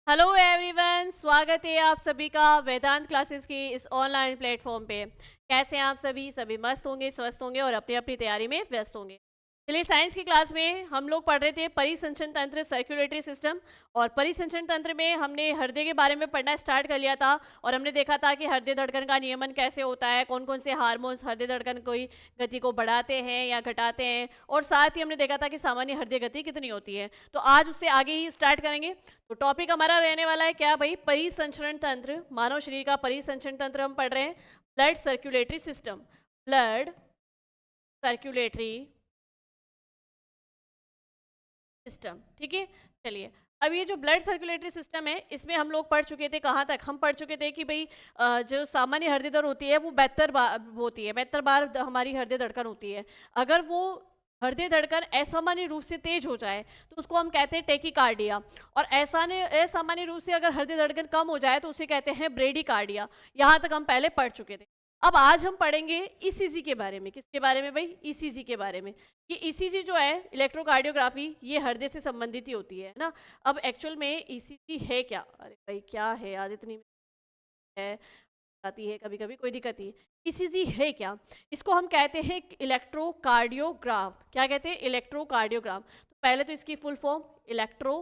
Hello everyone, स्वागत है आप सभी का वेदांत क्लासेस की इस ऑनलाइन प्लेटफॉर्म पे। कैसे हैं आप सभी मस्त होंगे, स्वस्थ होंगे और अपनी अपनी तैयारी में व्यस्त होंगे। चलिए, साइंस की क्लास में हम लोग पढ़ रहे थे परिसंचरण तंत्र, सर्कुलेटरी सिस्टम। और परिसंचरण तंत्र में हमने हृदय के बारे में पढ़ना स्टार्ट कर लिया था और हमने देखा था कि हृदय धड़कन का नियमन कैसे होता है, कौन कौन से हार्मोन्स हृदय धड़कन की गति को बढ़ाते हैं या घटाते हैं, और साथ ही हमने देखा था कि सामान्य हृदय गति कितनी होती है। तो आज उससे आगे ही स्टार्ट करेंगे। तो टॉपिक हमारा रहने वाला है क्या भाई? परिसंचरण तंत्र, मानव शरीर का परिसंचरण तंत्र हम पढ़ रहे हैं। Blood circulatory system, blood circulatory system, ठीक है। चलिए, अब ये जो ब्लड सर्कुलेटरी सिस्टम है, इसमें हम लोग पढ़ चुके थे। कहाँ तक हम पढ़ चुके थे कि भाई जो सामान्य हृदय दर होती है वो 72 बार होती है, 72 बार हमारी हृदय धड़कन होती है। अगर वो हृदय धड़कन असामान्य रूप से तेज हो जाए तो उसको हम कहते हैं टेकिकार्डिया। और असामान्य रूप से अगर हृदय धड़कन कम हो जाए तो उसे कहते हैं ब्रेडिकार्डिया। यहाँ तक हम पहले पढ़ चुके थे। अब आज हम पढ़ेंगे ईसीजी के बारे में। किसके बारे में भाई? ईसीजी के बारे में। ये ईसीजी जो है, इलेक्ट्रोकार्डियोग्राफी, ये हृदय से संबंधित ही होती है ना। अब एक्चुअल में ईसीजी है क्या? अरे भाई क्या है यार, इतनी है आती है कभी कभी, कोई दिक्कत नहीं। ईसीजी है क्या? इसको हम कहते हैं इलेक्ट्रोकार्डियोग्राफ। क्या कहते हैं? इलेक्ट्रोकार्डियोग्राफ। तो पहले तो इसकी फुल फॉर्म इलेक्ट्रो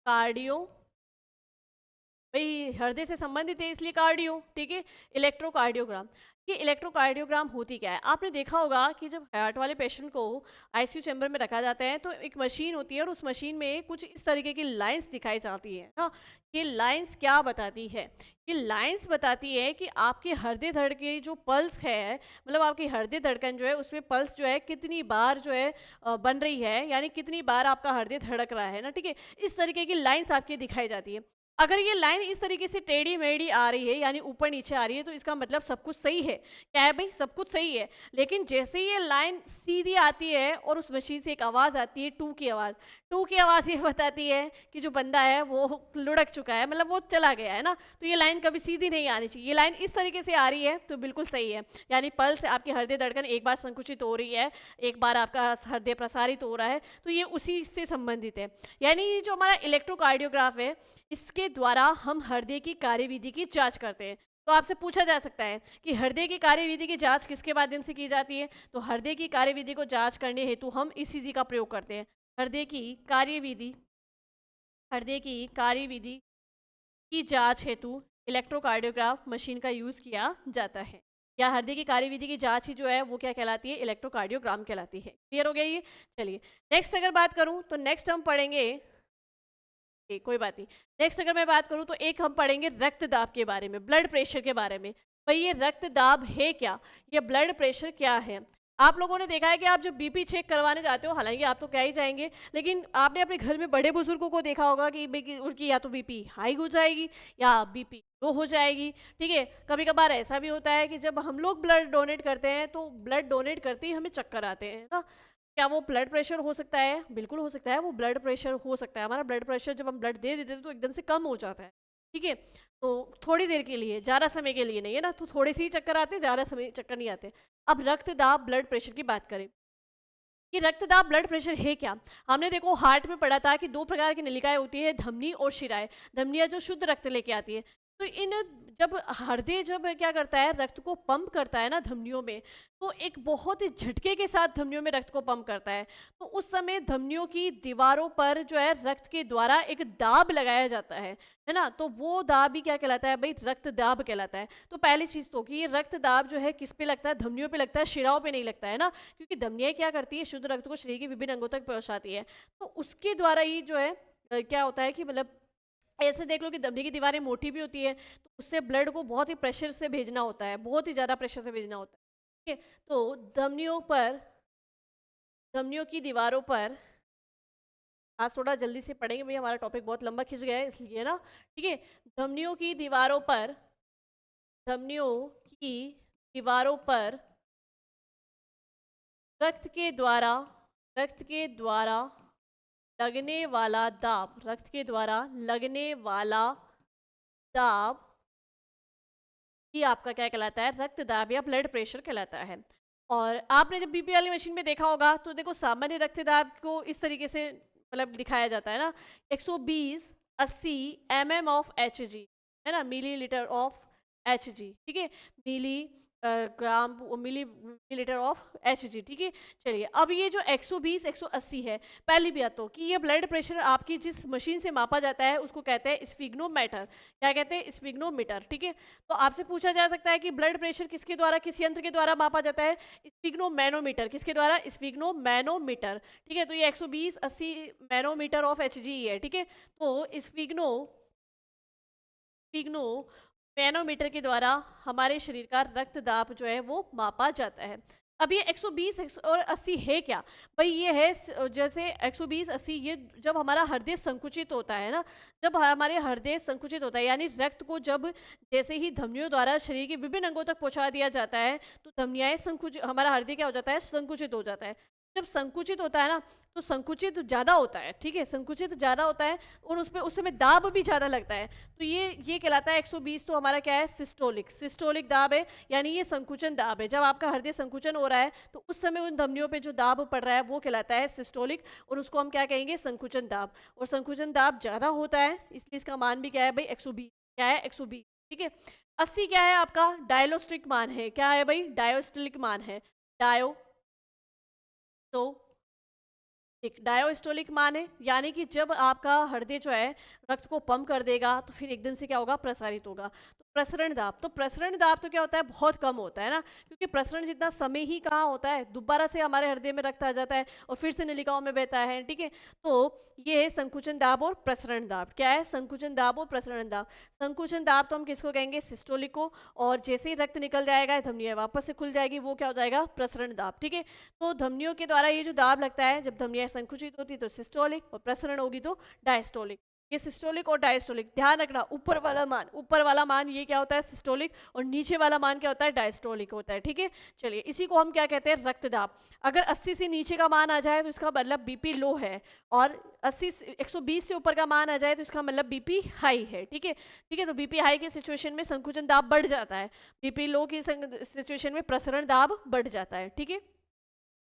कार्डियो, भाई हृदय से संबंधित है इसलिए कार्डियो, ठीक है। इलेक्ट्रोकार्डियोग्राम। ये इलेक्ट्रोकार्डियोग्राम होती क्या है? आपने देखा होगा कि जब हार्ट वाले पेशेंट को आईसीयू चैम्बर में रखा जाता है तो एक मशीन होती है और उस मशीन में कुछ इस तरीके की लाइंस दिखाई जाती है ना। ये लाइंस क्या बताती है? ये लाइंस बताती है कि आपके हृदय धड़कन की जो पल्स है, मतलब आपकी हृदय धड़कन जो है उसमें पल्स जो है कितनी बार जो है बन रही है, यानी कितनी बार आपका हृदय धड़क रहा है ना, ठीक है। इस तरीके की लाइंस आपकी दिखाई जाती है। अगर ये लाइन इस तरीके से टेढ़ी मेढ़ी आ रही है, यानी ऊपर नीचे आ रही है, तो इसका मतलब सब कुछ सही है। क्या है भाई? सब कुछ सही है। लेकिन जैसे ये लाइन सीधी आती है और उस मशीन से एक आवाज़ आती है, टू की आवाज़। टू की आवाज़ ये बताती है कि जो बंदा है वो लुढ़क चुका है, मतलब वो चला गया है ना। तो ये लाइन कभी सीधी नहीं आनी चाहिए। ये लाइन इस तरीके से आ रही है तो बिल्कुल सही है, यानी पल्स, आपकी हृदय धड़कन एक बार संकुचित हो रही है, एक बार आपका हृदय प्रसारित हो रहा है, तो ये उसी से संबंधित है। यानी जो हमारा इलेक्ट्रोकार्डियोग्राफ है, इसके द्वारा हम हृदय की कार्यविधि की जांच करते हैं। तो आपसे पूछा जा सकता है कि हृदय की कार्यविधि की जांच किसके माध्यम से की जाती है? तो हृदय की कार्यविधि को जांच करने हेतु हम ईसीजी का प्रयोग करते हैं। हृदय की कार्यविधि, हृदय की कार्यविधि की जांच हेतु इलेक्ट्रोकार्डियोग्राफ मशीन का यूज किया जाता है। या हृदय की कार्यविधि की जांच ही जो है वो क्या कहलाती है? इलेक्ट्रोकार्डियोग्राम कहलाती है। क्लियर हो गया ये? चलिए, नेक्स्ट अगर बात करूं तो नेक्स्ट हम पढ़ेंगे, कोई बात नहीं। नेक्स्ट अगर मैं बात करूं तो एक हम पढ़ेंगे रक्तदाब के बारे में, ब्लड प्रेशर के बारे में। भाई ये रक्तदाब है क्या? ये ब्लड प्रेशर क्या है? आप लोगों ने देखा है कि आप जब बीपी चेक करवाने जाते हो, हालांकि आप तो क्या ही जाएंगे, लेकिन आपने अपने घर में बड़े बुजुर्गों को देखा होगा कि उनकी या तो बीपी हाई हो जाएगी या बीपी लो हो जाएगी, ठीक है। कभी कभार ऐसा भी होता है कि जब हम लोग ब्लड डोनेट करते हैं तो ब्लड डोनेट करते ही हमें चक्कर आते हैं ना। क्या वो ब्लड प्रेशर हो सकता है? बिल्कुल हो सकता है, वो ब्लड प्रेशर हो सकता है। हमारा ब्लड प्रेशर जब हम ब्लड दे देते हैं तो एकदम से कम हो जाता है, ठीक है। तो थोड़ी देर के लिए, ज़्यादा समय के लिए नहीं है ना, तो थोड़े से ही चक्कर आते हैं, ज़्यादा समय चक्कर नहीं आते। अब रक्तदाब, ब्लड प्रेशर की बात करें कि रक्तदाब, ब्लड प्रेशर है क्या। हमने देखो हार्ट में पढ़ा था कि दो प्रकार की नलिकाएं होती है, धमनी और शिराएं। धमनियां जो शुद्ध रक्त लेके आती है, तो इन जब हृदय जब क्या करता है, रक्त को पंप करता है ना धमनियों में, तो एक बहुत ही झटके के साथ धमनियों में रक्त को पंप करता है। तो उस समय धमनियों की दीवारों पर जो है रक्त के द्वारा एक दाब लगाया जाता है ना। तो वो दाब ही क्या कहलाता है भाई? रक्त दाब कहलाता है। तो पहली चीज तो कि ये रक्त दाब जो है किस पे लगता है? धमनियों पे लगता है, शिराओं पे नहीं लगता है ना, क्योंकि धमनियाँ क्या करती है, शुद्ध रक्त को शरीर के विभिन्न अंगों तक पहुंचाती है। तो उसके द्वारा ही जो है क्या होता है कि मतलब ऐसे देख लो कि धमनी की दीवारें मोटी भी होती है, तो उससे ब्लड को बहुत ही प्रेशर से भेजना होता है, बहुत ही ज़्यादा प्रेशर से भेजना होता है, ठीक है। तो धमनियों पर, धमनियों की दीवारों पर, आज थोड़ा जल्दी से पढ़ेंगे भैया, हमारा टॉपिक बहुत लंबा खिंच गया है इसलिए ना, ठीक है। धमनियों की दीवारों पर, धमनियों की दीवारों पर रक्त के द्वारा, रक्त के द्वारा लगने वाला दाब, रक्त के द्वारा लगने वाला दाब ही आपका क्या कहलाता है? रक्तदाब या ब्लड प्रेशर कहलाता है। और आपने जब बीपी वाली मशीन में देखा होगा तो देखो सामान्य रक्तदाब को इस तरीके से मतलब दिखाया जाता है ना, 120 80 mm ऑफ Hg, है ना, मिलीलीटर ऑफ Hg, ठीक है, मिली ग्राम मिलीलीटर ऑफ Hg, ठीक है। चलिए अब ये जो 120 180 है, पहली बात तो कि ये ब्लड प्रेशर आपकी जिस मशीन से मापा जाता है उसको कहते हैं स्फिग्नोमीटर। क्या कहते हैं? स्फिग्नोमीटर, ठीक है। तो आपसे पूछा जा सकता है कि ब्लड प्रेशर किसके द्वारा, किस यंत्र के द्वारा मापा जाता है? स्फिग्नोमैनोमीटर। किसके द्वारा? स्फिग्नोमैनोमीटर, ठीक है। तो ये 120 80 मैनोमीटर ऑफ Hg है, ठीक है। तो स्फिग्नो मैनोमीटर के द्वारा हमारे शरीर का रक्त दाब जो है वो मापा जाता है। अब ये 120 और 80 है क्या? भाई ये है जैसे 120 80, ये जब हमारा हृदय संकुचित होता है ना, जब हमारे हृदय संकुचित होता है यानी रक्त को जब जैसे ही धमनियों द्वारा शरीर के विभिन्न अंगों तक पहुंचा दिया जाता है तो धमनियाएं संकुचित, हमारा हृदय क्या हो जाता है? संकुचित हो जाता है। जब संकुचित होता है ना तो संकुचित ज़्यादा होता है, ठीक है, संकुचित ज़्यादा होता है और उसमें उस समय दाब भी ज़्यादा लगता है। तो ये कहलाता है 120, तो हमारा क्या है? सिस्टोलिक। सिस्टोलिक दाब है, यानी ये संकुचन दाब है। जब आपका हृदय संकुचन हो रहा है तो उस समय उन धमनियों पे जो दाब पड़ रहा है वो कहलाता है सिस्टोलिक, और उसको हम क्या कहेंगे? संकुचन दाब। और संकुचन दाब ज़्यादा होता है इसलिए इसका मान भी क्या है भाई? 120। क्या है? 120, ठीक है। 80 क्या है आपका? डायलोस्टिक मान है। क्या है भाई? डायोस्टोलिक मान है। डायो तो एक डायोस्टोलिक मान है, यानी कि जब आपका हृदय जो है रक्त को पंप कर देगा तो फिर एकदम से क्या होगा? प्रसारित होगा। तो प्रसरण दाब, तो प्रसरण दाब तो क्या होता है? बहुत कम होता है ना, क्योंकि प्रसरण जितना समय ही कहाँ होता है, दोबारा से हमारे हृदय में रक्त आ जाता है और फिर से नलिकाओं में बहता है, ठीक है। तो ये है संकुचन दाब और प्रसरण दाब। क्या है? संकुचन दाब और प्रसरण दाब। संकुचन दाब तो हम किसको कहेंगे? सिस्टोलिक को। और जैसे ही रक्त निकल जाएगा धमनियाँ वापस से खुल जाएगी, वो क्या हो जाएगा? प्रसरण दाब, ठीक है। तो धमनियों के द्वारा ये जो दाब लगता है, जब धमनियाँ संकुचित होती तो सिस्टोलिक, और प्रसरण होगी तो डायस्टोलिक। ये सिस्टोलिक और डायस्टोलिक, ध्यान रखना, ऊपर वाला मान ये क्या होता है? सिस्टोलिक, और नीचे वाला मान क्या होता है? डायस्टोलिक होता है, ठीक है। चलिए इसी को हम क्या कहते हैं? रक्तदाब। अगर 80 से नीचे का मान आ जाए तो इसका मतलब बीपी लो है, और 120 से ऊपर का मान आ जाए तो इसका मतलब बीपी हाई है, ठीक है। ठीक है, तो बीपी हाई की सिचुएशन में संकुचन दाब बढ़ जाता है, बीपी लो की सिचुएशन में प्रसरण दाब बढ़ जाता है, ठीक है।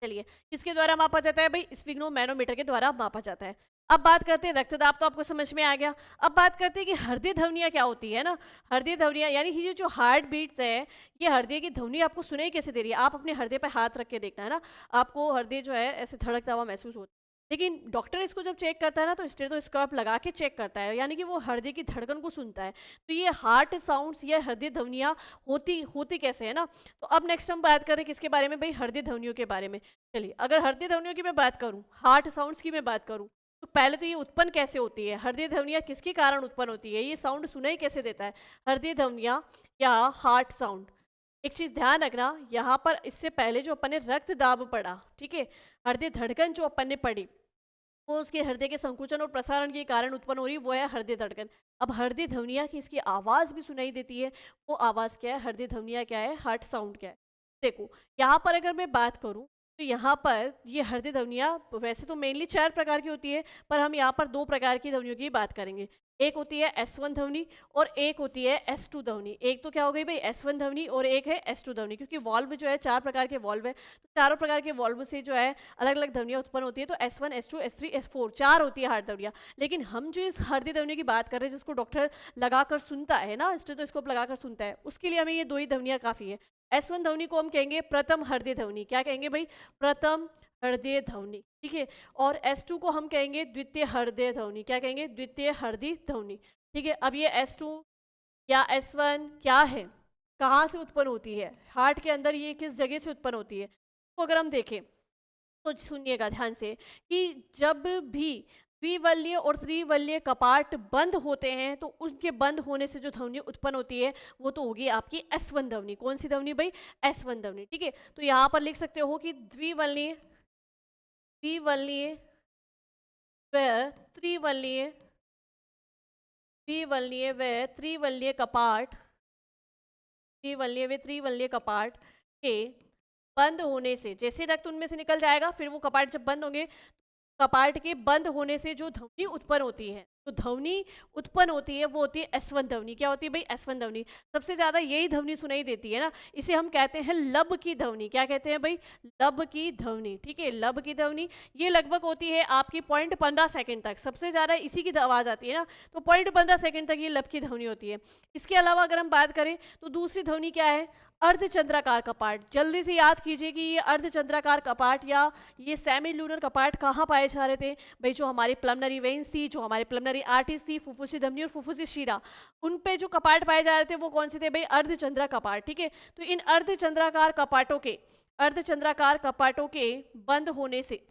चलिए किसके द्वारा मापा जाता है भाई? स्फिग्नोमैनोमीटर के द्वारा मापा जाता है। अब बात करते हैं रक्तदाब, तो आपको समझ में आ गया। अब बात करते हैं कि हृदय ध्वनियाँ क्या होती है ना। हृदय ध्वनियाँ यानी ये जो हार्ट बीट्स है, ये हृदय की ध्वनि आपको सुनाई कैसे दे रही है? आप अपने हृदय पर हाथ रख के देखना है ना, आपको हृदय जो है ऐसे धड़कता हुआ महसूस होता है। लेकिन डॉक्टर इसको जब चेक करता है ना तो स्टेथोस्कोप लगा के चेक करता है, यानी कि वो हृदय की धड़कन को सुनता है। तो ये हार्ट साउंड्स, ये हृदय ध्वनियाँ होती होती कैसे है ना। तो अब नेक्स्ट हम बात करें किसके बारे में भाई? हृदय ध्वनियों के बारे में। चलिए अगर हृदय ध्वनियों की मैं बात करूं, हार्ट साउंड्स की मैं बात करूं, तो पहले तो ये उत्पन्न कैसे होती है? हृदय ध्वनियाँ किसके कारण उत्पन्न होती है? ये साउंड सुनाई कैसे देता है? हृदय ध्वनियाँ या हार्ट साउंड। एक चीज ध्यान रखना, यहाँ पर इससे पहले जो अपन ने रक्त दाब पढ़ा, ठीक है, हृदय धड़कन जो अपन ने पढ़ी वो उसके हृदय के संकुचन और प्रसारण के कारण उत्पन्न हो रही, वो है हृदय धड़कन। अब हृदय ध्वनिया की इसकी आवाज भी सुनाई देती है, वो आवाज क्या है? हृदय ध्वनिया क्या है? हार्ट साउंड क्या है? देखो यहाँ पर अगर मैं बात करूं तो यहाँ पर ये हृदय ध्वनिया वैसे तो मेनली 4 प्रकार की होती है, पर हम यहाँ पर 2 प्रकार की ध्वनियों की बात करेंगे। एक होती है S1 ध्वनि और एक होती है S2 ध्वनि। एक तो क्या हो गई भाई? S1 ध्वनि, और एक है S2 ध्वनि, क्योंकि वॉल्व जो है 4 प्रकार के वॉल्व है, तो चारों प्रकार के वॉल्व से जो है अलग अलग ध्वनियाँ उत्पन्न होती है। तो S1 S2 S3 S4 4 होती है हार्ट ध्वनियाँ। लेकिन हम जो इस हृदय ध्वनि की बात कर रहे हैं, जिसको डॉक्टर लगाकर सुनता है ना, स्टेथोस्कोप लगाकर सुनता है, उसके लिए हमें ये 2 ही ध्वनियाँ काफ़ी है। S1 ध्वनि को हम कहेंगे प्रथम हृदय ध्वनि। क्या कहेंगे भाई? प्रथम हृदय ध्वनि, ठीक है। और S2 को हम कहेंगे द्वितीय हृदय ध्वनि। क्या कहेंगे? द्वितीय हृदय ध्वनि, ठीक है। अब ये S2 या S1 क्या है, कहाँ से उत्पन्न होती है, हार्ट के अंदर ये किस जगह से उत्पन्न होती है, तो अगर हम देखें तो सुनिएगा ध्यान से कि जब भी द्विवल्य और त्रिवल्य कपाट बंद होते हैं तो उनके बंद होने से जो ध्वनि उत्पन्न होती है वो तो होगी आपकी S1 ध्वनि। कौन सी ध्वनि भाई? S1 ध्वनि, ठीक है। तो यहाँ पर लिख सकते हो कि द्विवल्य द्विवल्य व त्रिवल्य द्विवल्य व त्रिवल्य कपाट त्रिवल्य कपाट के बंद होने से, जैसे रक्त उनमें से निकल जाएगा फिर वो कपाट जब बंद होंगे, कपाट के बंद होने से जो ध्वनि उत्पन्न होती है तो ध्वनि उत्पन्न होती है वो होती है S1 ध्वनि। क्या होती है भाई? S1 ध्वनि। सबसे ज़्यादा यही ध्वनि सुनाई देती है ना, इसे हम कहते हैं लब की ध्वनि। क्या कहते हैं भाई? लब की ध्वनि। ठीक है, लब की ध्वनि ये लगभग होती है आपकी 0.15 सेकंड तक, सबसे ज़्यादा इसी की आवाज़ आती है ना, तो 0.15 सेकंड तक ये लब की ध्वनि होती है। इसके अलावा अगर हम बात करें तो दूसरी ध्वनि क्या है? अर्धचंद्राकार कपाट। जल्दी से याद कीजिए कि ये अर्धचंद्राकार कपाट या ये सेमी लूनर कपाट कहाँ पाए जा रहे थे भाई? जो हमारी पल्मनरी वेन्स थी, जो हमारी पल्मनरी आर्टरीज थी, फुफ्फुसी धमनी और फुफ्फुसी शिरा, उन पे जो कपाट पाए जा रहे थे वो कौन से थे भाई? अर्धचंद्रा कपाट। ठीक है, तो इन अर्धचंद्राकार कपाटों के बंद होने से,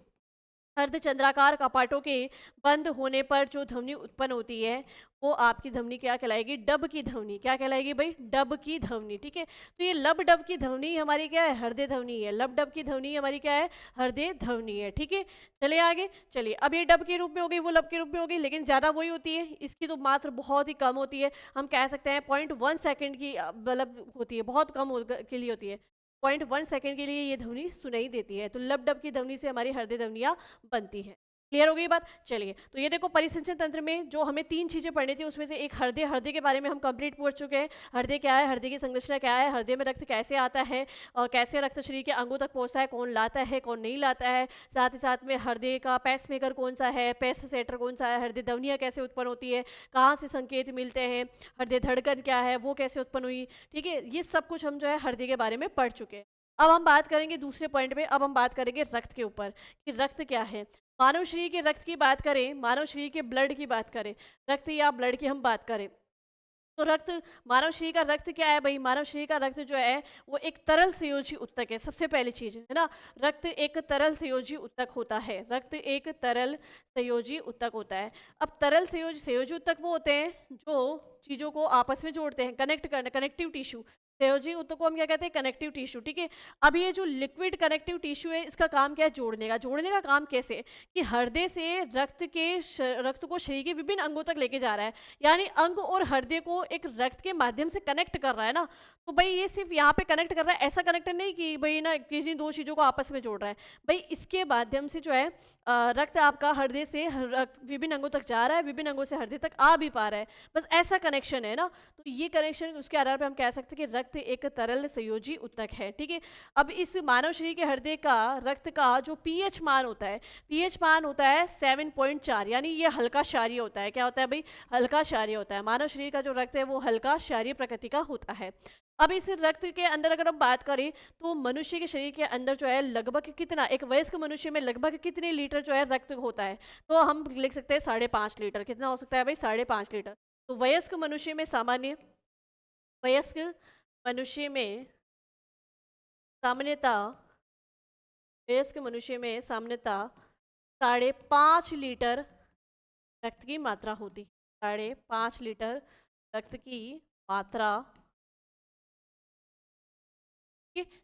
अर्धचंद्राकार कपाटों के बंद होने पर जो ध्वनि उत्पन्न होती है वो आपकी ध्वनि क्या कहलाएगी? डब की ध्वनि। क्या कहलाएगी भाई? डब की ध्वनि। ठीक है, तो ये लब डब की ध्वनि हमारी क्या है? हृदय ध्वनि है। लब डब की ध्वनि हमारी क्या है? हृदय ध्वनि है। ठीक है, चलिए आगे। चलिए, अब ये डब के रूप में हो गई, वो लब के रूप में हो गई, लेकिन ज़्यादा वही होती है, इसकी तो मात्रा बहुत ही कम होती है। हम कह सकते हैं 0.1 सेकंड की मतलब होती है, बहुत कम के लिए होती है। 0.1 सेकंड के लिए ये ध्वनि सुनाई देती है। तो लब डब की ध्वनि से हमारी हृदय ध्वनियाँ बनती है। क्लियर हो गई बात? चलिए, तो ये देखो परिसिंचन तंत्र में जो हमें 3 चीज़ें पढ़नी थी उसमें से एक हृदय। हृदय के बारे में हम कंप्लीट पढ़ चुके हैं। हृदय क्या है, हृदय की संरचना क्या है, हृदय में रक्त कैसे आता है और कैसे रक्त शरीर के अंगों तक पहुंचता है, कौन लाता है कौन नहीं लाता है, साथ ही साथ में हृदय का पेसमेकर कौन सा है, पेस सेटर कौन सा है, हृदय ध्वनियाँ कैसे उत्पन्न होती है, कहाँ से संकेत मिलते हैं, हृदय धड़कन क्या है, वो कैसे उत्पन्न हुई। ठीक है, ये सब कुछ हम जो है हृदय के बारे में पढ़ चुके हैं। अब हम बात करेंगे दूसरे पॉइंट पे, अब हम बात करेंगे रक्त के ऊपर कि रक्त क्या है। मानव शरीर के रक्त की बात करें, मानव शरीर के ब्लड की बात करें, रक्त या ब्लड की हम बात करें तो रक्त, मानव शरीर का रक्त क्या है भाई? मानव शरीर का रक्त जो है वो एक तरल संयोजी उत्तक है। सबसे पहली चीज है ना, रक्त एक तरल संयोजी उत्तक होता है। रक्त एक तरल संयोजी उत्तक होता है। अब तरल संयोजी उत्तक वो होते हैं जो चीजों को आपस में जोड़ते हैं, कनेक्ट करना, कनेक्टिव टिश्यू। संयोजी उत्तक को हम क्या कहते हैं? Connective tissue. ठीक है, अब ये जो लिक्विड कनेक्टिव टिश्यू है इसका काम क्या है? जोड़ने का। जोड़ने का काम कैसे? कि हृदय से रक्त को शरीर के विभिन्न अंगों तक लेके जा रहा है, यानी अंग और हृदय को एक रक्त के माध्यम से कनेक्ट कर रहा है ना। तो भाई ये सिर्फ यहाँ पे कनेक्ट कर रहा है, ऐसा कनेक्ट नहीं कि भाई ना किसी दो चीज़ों को आपस में जोड़ रहा है। भाई इसके माध्यम से जो है रक्त आपका हृदय से विभिन्न अंगों तक जा रहा है, विभिन्न अंगों से हृदय तक आ भी पा रहा है, बस ऐसा कनेक्शन है ना। तो ये कनेक्शन, उसके आधार पर हम कह सकते हैं कि रक्त एक तरल संयोजी उत्तक है। ठीक है, अब इस मानव शरीर के हृदय का रक्त का जो पीएच मान होता है, पीएच मान होता है 7.4, यानी ये हल्का क्षारीय होता है। क्या होता है भाई? हल्का क्षारीय होता है। मानव शरीर का जो रक्त है वो हल्का क्षारीय प्रकृति का होता है। अब इस रक्त के अंदर अगर हम बात करें तो मनुष्य के शरीर के अंदर जो है लगभग कितना, एक वयस्क मनुष्य में लगभग कितने लीटर जो है रक्त होता है? तो हम लिख सकते हैं 5.5 लीटर। कितना हो सकता है भाई? 5.5 लीटर। तो वयस्क मनुष्य में वयस्क मनुष्य में सामान्यतः वयस्क मनुष्य में सामान्यतः 5.5 लीटर रक्त की मात्रा होती। 5.5 लीटर रक्त की मात्रा। ठीक है,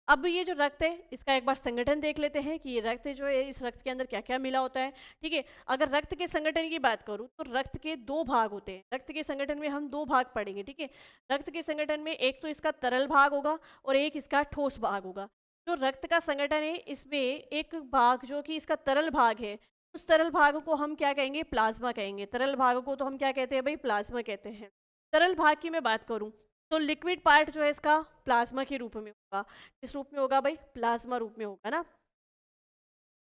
अब ये जो रक्त है इसका एक बार संगठन देख लेते हैं कि ये रक्त जो है, इस रक्त के अंदर क्या क्या मिला होता है। ठीक है, अगर रक्त के संगठन की बात करूँ तो रक्त के 2 भाग होते हैं। रक्त के संगठन में हम 2 भाग पढ़ेंगे। ठीक है, रक्त के संगठन में एक तो इसका तरल भाग होगा और एक इसका ठोस भाग होगा। जो रक्त का संगठन है इसमें एक भाग जो कि इसका तरल भाग है, उस तरल भाग को हम क्या कहेंगे? प्लाज्मा कहेंगे। तरल भाग को तो हम क्या कहते हैं भाई? प्लाज्मा कहते हैं। तरल भाग की मैं बात करूँ तो लिक्विड पार्ट जो है इसका प्लाज्मा के रूप में होगा। किस रूप में होगा भाई? प्लाज्मा रूप में होगा ना,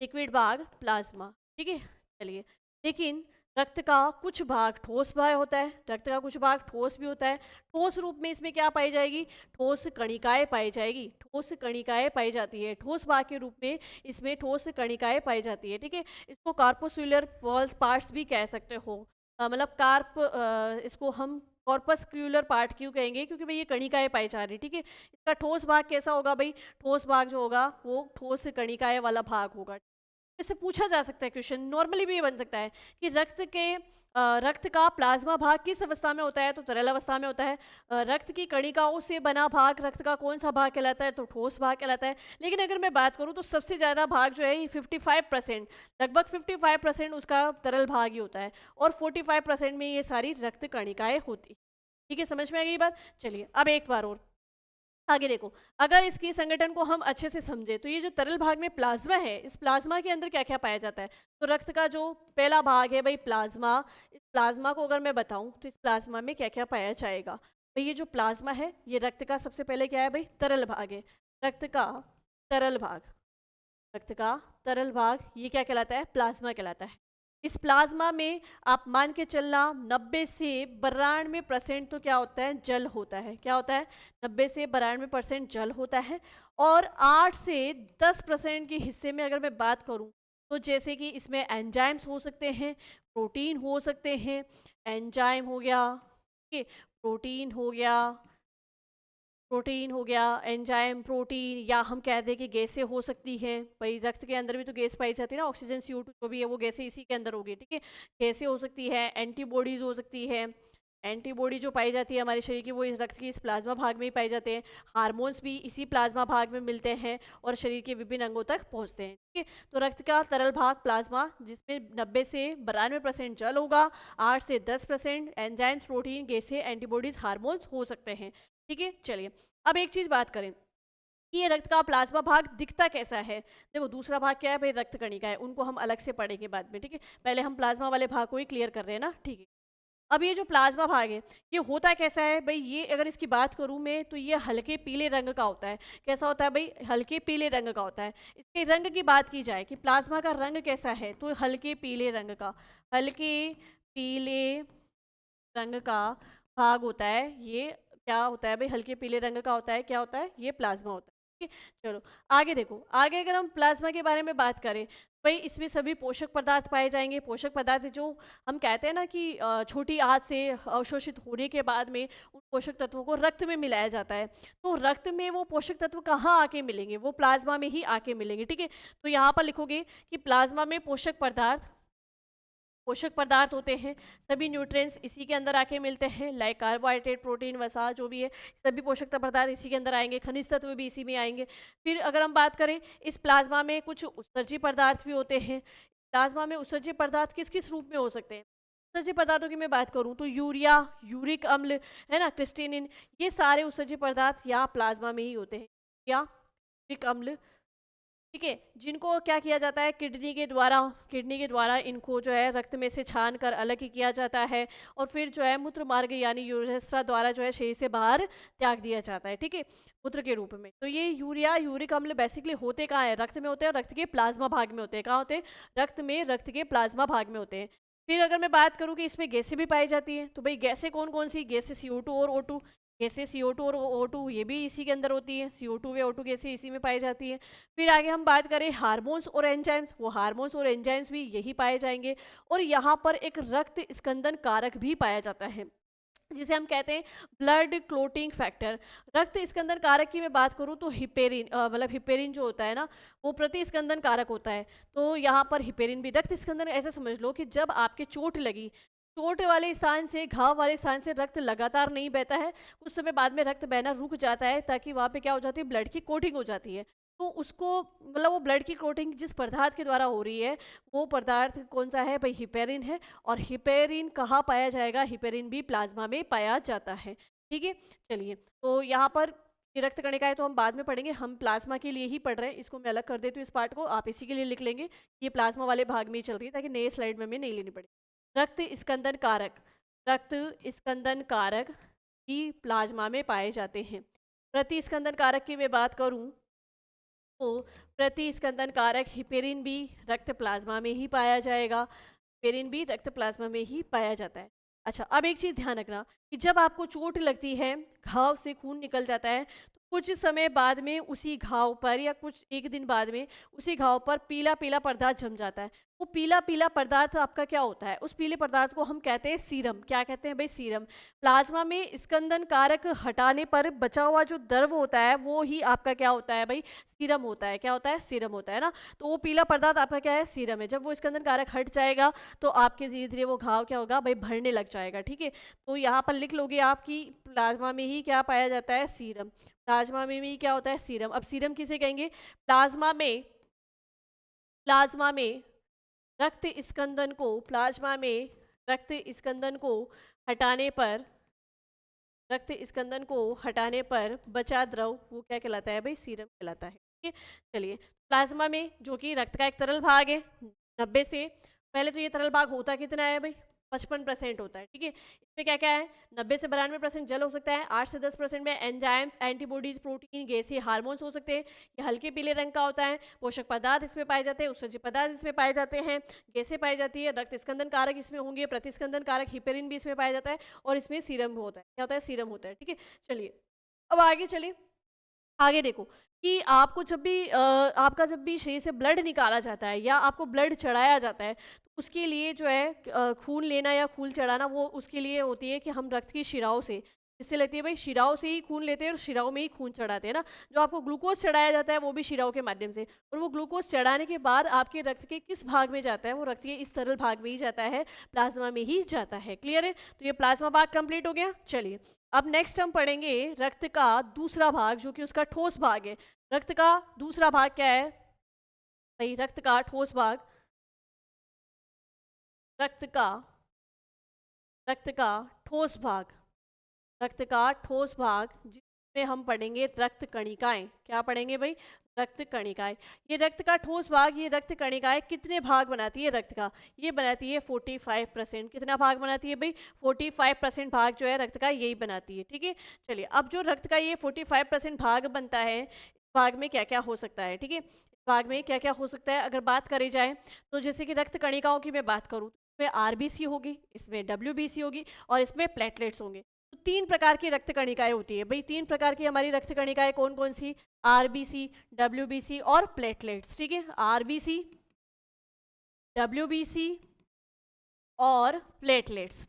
लिक्विड भाग प्लाज्मा। ठीक है, चलिए, लेकिन रक्त का कुछ भाग ठोस भाग होता है, रक्त का कुछ भाग ठोस भी होता है। ठोस रूप में इसमें क्या पाई जाएगी? ठोस कणिकाएं पाई जाएगी। ठोस कणिकाएं पाई जाती है। ठोस भाग के रूप में इसमें ठोस कणिकाएं पाई जाती है। ठीक है, इसको कार्पोस्यूलर पार्ट्स भी कह सकते हो। मतलब इसको हम कॉर्पस्क्यूलर पार्ट क्यों कहेंगे? क्योंकि भाई ये कणिकाएं पाई जा रही। ठीक है, इसका ठोस भाग कैसा होगा भाई? ठोस भाग जो होगा वो ठोस कणिकाएं वाला भाग होगा। इससे पूछा जा सकता है क्वेश्चन, नॉर्मली भी ये बन सकता है कि रक्त का प्लाज्मा भाग किस अवस्था में होता है? तो तरल अवस्था में होता है। रक्त की कणिकाओं से बना भाग रक्त का कौन सा भाग कहलाता है? तो ठोस भाग कहलाता है। लेकिन अगर मैं बात करूं तो सबसे ज़्यादा भाग जो है 55%, लगभग 55% उसका तरल भाग ही होता है और 45% में ये सारी रक्त कणिकाएं होती। ठीक है, समझ में आ गई बात? चलिए, अब एक बार और आगे देखो, अगर इसकी संगठन को हम अच्छे से समझे तो ये जो तरल भाग में प्लाज्मा है, इस प्लाज्मा के अंदर क्या क्या पाया जाता है। तो रक्त का जो पहला भाग है भाई प्लाज्मा, इस प्लाज्मा को अगर मैं बताऊं तो इस प्लाज्मा में क्या क्या पाया जाएगा। भाई ये जो प्लाज्मा है ये रक्त का सबसे पहले क्या है भाई, तरल भाग है। रक्त का तरल भाग, रक्त का तरल भाग ये क्या कहलाता है, प्लाज्मा कहलाता है। इस प्लाज्मा में आप मान के चलना 90 से 92% तो क्या होता है, जल होता है। क्या होता है, 90 से 92% जल होता है। और 8 से 10% के हिस्से में अगर मैं बात करूं तो जैसे कि इसमें एंजाइम्स हो सकते हैं, प्रोटीन हो सकते हैं। एंजाइम हो गया, ठीक है, प्रोटीन हो गया, प्रोटीन हो गया, एंजाइम, प्रोटीन, या हम कह दें कि गैसें हो सकती हैं। भाई रक्त के अंदर भी तो गैस पाई जाती है ना, ऑक्सीजन CO2 जो भी है वो गैसें इसी के अंदर होगी, ठीक है। गैसें हो सकती है, एंटीबॉडीज हो सकती है। एंटीबॉडी जो पाई जाती है हमारे शरीर की वो इस रक्त की इस प्लाज्मा भाग में ही पाए जाते हैं। हार्मोन्स भी इसी प्लाज्मा भाग में मिलते हैं और शरीर के विभिन्न अंगों तक पहुंचते हैं, ठीक है। तो रक्त का तरल भाग प्लाज्मा जिसमें 90 से 92% जल होगा, 8 से 10% एंजाइम्स, प्रोटीन, गैसें, एंटीबॉडीज, हार्मोन्स हो सकते हैं, ठीक है। चलिए अब एक चीज बात करें कि ये रक्त का प्लाज्मा भाग दिखता कैसा है। देखो दूसरा भाग क्या है भाई, रक्त कणिका है, उनको हम अलग से पढ़ेंगे बाद में, ठीक है। पहले हम प्लाज्मा वाले भाग को ही क्लियर कर रहे हैं ना, ठीक है। अब ये जो प्लाज्मा भाग है ये होता कैसा है भाई, ये अगर इसकी बात करूं मैं तो ये हल्के पीले रंग का होता है। कैसा होता है भाई, हल्के पीले रंग का होता है। इसके रंग की बात की जाए कि प्लाज्मा का रंग कैसा है तो हल्के पीले रंग का, हल्के पीले रंग का भाग होता है ये। क्या होता है भाई, हल्के पीले रंग का होता है, क्या होता है, ये प्लाज्मा होता है, ठीक है। चलो आगे देखो, आगे अगर हम प्लाज्मा के बारे में बात करें भाई इसमें सभी पोषक पदार्थ पाए जाएंगे। पोषक पदार्थ जो हम कहते हैं ना कि छोटी आंत से अवशोषित होने के बाद में उन पोषक तत्वों को रक्त में मिलाया जाता है। तो रक्त में वो पोषक तत्व कहाँ आके मिलेंगे, वो प्लाज्मा में ही आके मिलेंगे, ठीक है। तो यहाँ पर लिखोगे कि प्लाज्मा में पोषक पदार्थ, पोषक पदार्थ होते हैं, सभी न्यूट्रिएंट्स इसी के अंदर आके मिलते हैं, लाइक कार्बोहाइड्रेट, प्रोटीन, वसा जो भी है, सभी पोषक पदार्थ इसी के अंदर आएंगे, खनिज तत्व भी इसी में आएंगे। फिर अगर हम बात करें इस प्लाज्मा में कुछ उत्सर्जी पदार्थ भी होते हैं। प्लाज्मा में उत्सर्जी पदार्थ किस किस रूप में हो सकते हैं। उत्सर्जी पदार्थों की मैं बात करूं तो यूरिया, यूरिक अम्ल, है ना, क्रिस्टिनिन, ये सारे उत्सर्जी पदार्थ यहाँ प्लाज्मा में ही होते हैं। या यूरिक अम्ल, ठीक है, जिनको क्या किया जाता है, किडनी के द्वारा, किडनी के द्वारा इनको जो है रक्त में से छान कर अलग ही किया जाता है और फिर जो है मूत्र मार्ग यानी यूरेथ्रा द्वारा जो है शरीर से बाहर त्याग दिया जाता है, ठीक है, मूत्र के रूप में। तो ये यूरिया, यूरिक अम्ल बेसिकली होते कहाँ है, रक्त में होते हैं और रक्त के प्लाज्मा भाग में होते हैं। कहाँ होते हैं, रक्त में, रक्त के प्लाज्मा भाग में होते हैं। फिर अगर मैं बात करूँ कि इसमें गैसें भी पाई जाती हैं तो भाई गैसें कौन कौन सी, गैसें CO2 और O2। गैसें CO2 और O2 ये भी इसी के अंदर होती है, CO2 व O2 गैसें इसी में पाई जाती है। फिर आगे हम बात करें हार्मोन्स और एंजाइम्स, वो हार्मोन्स और एंजाइम्स भी यही पाए जाएंगे। और यहाँ पर एक रक्त स्कंदन कारक भी पाया जाता है जिसे हम कहते हैं ब्लड क्लोटिंग फैक्टर। रक्त स्कंदन कारक की मैं बात करूँ तो हिपेरिन, मतलब हिपेरिन जो होता है ना वो प्रतिस्कंदन कारक होता है। तो यहाँ पर हिपेरिन भी, रक्त स्कंदन ऐसे समझ लो कि जब आपके चोट लगी, चोट वाले स्थान से, घाव वाले स्थान से रक्त लगातार नहीं बहता है, कुछ समय बाद में रक्त बहना रुक जाता है ताकि वहाँ पे क्या हो जाती है, ब्लड की कोटिंग हो जाती है। तो उसको मतलब वो ब्लड की कोटिंग जिस पदार्थ के द्वारा हो रही है वो पदार्थ कौन सा है भाई, हिपेरिन है। और हिपेरिन कहाँ पाया जाएगा, हिपेरिन भी प्लाज्मा में पाया जाता है, ठीक है। चलिए तो यहाँ पर ये रक्त कणिकाएं तो हम बाद में पढ़ेंगे, हम प्लाज्मा के लिए ही पढ़ रहे हैं। इसको मैं अलग कर देती हूँ, इस पार्ट को आप इसी के लिए लिख लेंगे। ये प्लाज्मा वाले भाग में ही चल रही है ताकि नए स्लाइड में हमें नहीं लेनी पड़े। रक्त स्कंदन कारक, रक्त स्कंदन कारक ही प्लाज्मा में पाए जाते हैं। प्रतिस्कंदन कारक की मैं बात करूं तो प्रतिस्कंदन कारक हिपेरिन भी रक्त प्लाज्मा में ही पाया जाएगा, हिपेरिन भी रक्त प्लाज्मा में ही पाया जाता है। अच्छा अब एक चीज़ ध्यान रखना कि जब आपको चोट लगती है, घाव से खून निकल जाता है, तो कुछ समय बाद में उसी घाव पर या कुछ एक दिन बाद में उसी घाव पर पीला पीला पदार्थ जम जाता है। वो पीला पीला पदार्थ आपका क्या होता है, उस पीले पदार्थ को हम कहते हैं सीरम। क्या कहते हैं भाई, सीरम। प्लाज्मा में स्कंदन कारक हटाने पर बचा हुआ जो द्रव होता है वो ही आपका क्या होता है भाई, सीरम होता है। क्या होता है, सीरम होता है ना। तो वो पीला पदार्थ आपका क्या है, सीरम है। जब वो स्कंदन कारक हट जाएगा तो आपके धीरे धीरे वो घाव क्या होगा भाई, भरने लग जाएगा, ठीक है। तो यहाँ पर लिख लोगे आप कि प्लाज्मा में ही क्या पाया जाता है, सीरम। प्लाज्मा में भी क्या होता है, सीरम। अब सीरम किसे कहेंगे, प्लाज्मा में, प्लाज्मा में रक्त स्कंदन को, प्लाज्मा में रक्त स्कंदन को हटाने पर रक्त स्कंदन को हटाने पर बचा द्रव वो क्या कहलाता है भाई, सीरम कहलाता है। ठीक है, चलिए प्लाज्मा में जो कि रक्त का एक तरल भाग है, 90 से पहले तो ये तरल भाग होता कितना है भाई, 55% होता है। ठीक है, इसमें क्या क्या है, 90 से 92% जल हो सकता है, 8 से 10% में एंजाइम्स, एंटीबॉडीज, प्रोटीन, गैसीय हार्मोन्स हो सकते हैं। ये हल्के पीले रंग का होता है। पोषक पदार्थ इसमें पाए जाते हैं, उत्सर्जित पदार्थ इसमें पाए जाते हैं, गैसें पाई जाती है, रक्त स्कंदन कारक इसमें होंगे, प्रतिस्कंदन कारक हिपेरिन भी इसमें पाया जाता है, और इसमें सीरम होता है। क्या होता है, सीरम होता है। ठीक है, चलिए अब आगे चलिए, आगे देखो कि आपको जब भी आपका जब भी शरीर से ब्लड निकाला जाता है या आपको ब्लड चढ़ाया जाता है, तो उसके लिए जो है खून लेना या खून चढ़ाना वो उसके लिए होती है कि हम रक्त की शिराओं से, जिससे लेती है भाई, शिराओं से ही खून लेते हैं और शिराओं में ही खून चढ़ाते हैं ना। जो आपको ग्लूकोज चढ़ाया जाता है वो भी शिराओं के माध्यम से, और वो ग्लूकोज चढ़ाने के बाद आपके रक्त के किस भाग में जाता है, वो रक्त के इस तरल भाग में ही जाता है, प्लाज्मा में ही जाता है। क्लियर है, तो ये प्लाज्मा भाग कंप्लीट हो गया। चलिए अब नेक्स्ट हम पढ़ेंगे रक्त का दूसरा भाग जो कि उसका ठोस भाग है। रक्त का दूसरा भाग क्या है भाई, रक्त का ठोस भाग, रक्त का रक्त का ठोस भाग, रक्त का ठोस भाग जिसमें हम पढ़ेंगे रक्त कणिकाएं। क्या पढ़ेंगे भाई, रक्त कणिकाएं। ये रक्त का ठोस भाग, ये रक्त कणिकाएं कितने भाग बनाती है रक्त का, ये बनाती है 45%। कितना भाग बनाती है भाई, 45% भाग जो है रक्त का यही बनाती है। ठीक है, चलिए अब जो रक्त का ये 45% भाग बनता है, इस भाग में क्या क्या हो सकता है। ठीक है, इस भाग में क्या क्या हो सकता है अगर बात करी जाए, तो जैसे कि रक्त कणिकाओं की मैं बात करूँ, इसमें आरबीसी होगी, इसमें डब्ल्यूबीसी होगी, और इसमें प्लेटलेट्स होंगे। तो 3 प्रकार की रक्त कणिकाएं होती है भाई, 3 प्रकार की हमारी रक्त कणिकाएं कौन कौन सी, आरबीसी, डब्ल्यूबीसी और प्लेटलेट्स। ठीक है, आरबीसी, डब्ल्यूबीसी और प्लेटलेट्स।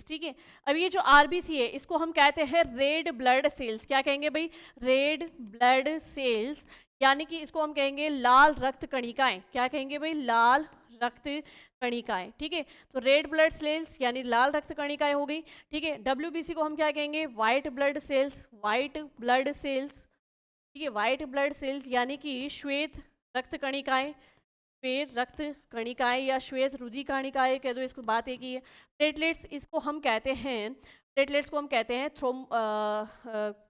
ठीक है, अब ये जो आरबीसी है इसको हम कहते हैं रेड ब्लड सेल्स। क्या कहेंगे भाई, रेड ब्लड सेल्स, यानी कि इसको हम कहेंगे लाल रक्त कणिकाएं। क्या कहेंगे भाई, लाल रक्त कणिकाएं। ठीक है, तो रेड ब्लड सेल्स यानी लाल रक्त कणिकाएं हो गई। ठीक है, डब्ल्यूबीसी को हम क्या कहेंगे, white blood cells, white blood cells. ठीक है, वाइट ब्लड सेल्स यानी कि श्वेत रक्त कणिकाएं, श्वेत रक्त कणिकाएं या श्वेत रुधिर कणिकाएं कह दो, इसको बात एक ही है। प्लेटलेट्स इसको हम कहते हैं, प्लेटलेट्स को हम कहते हैं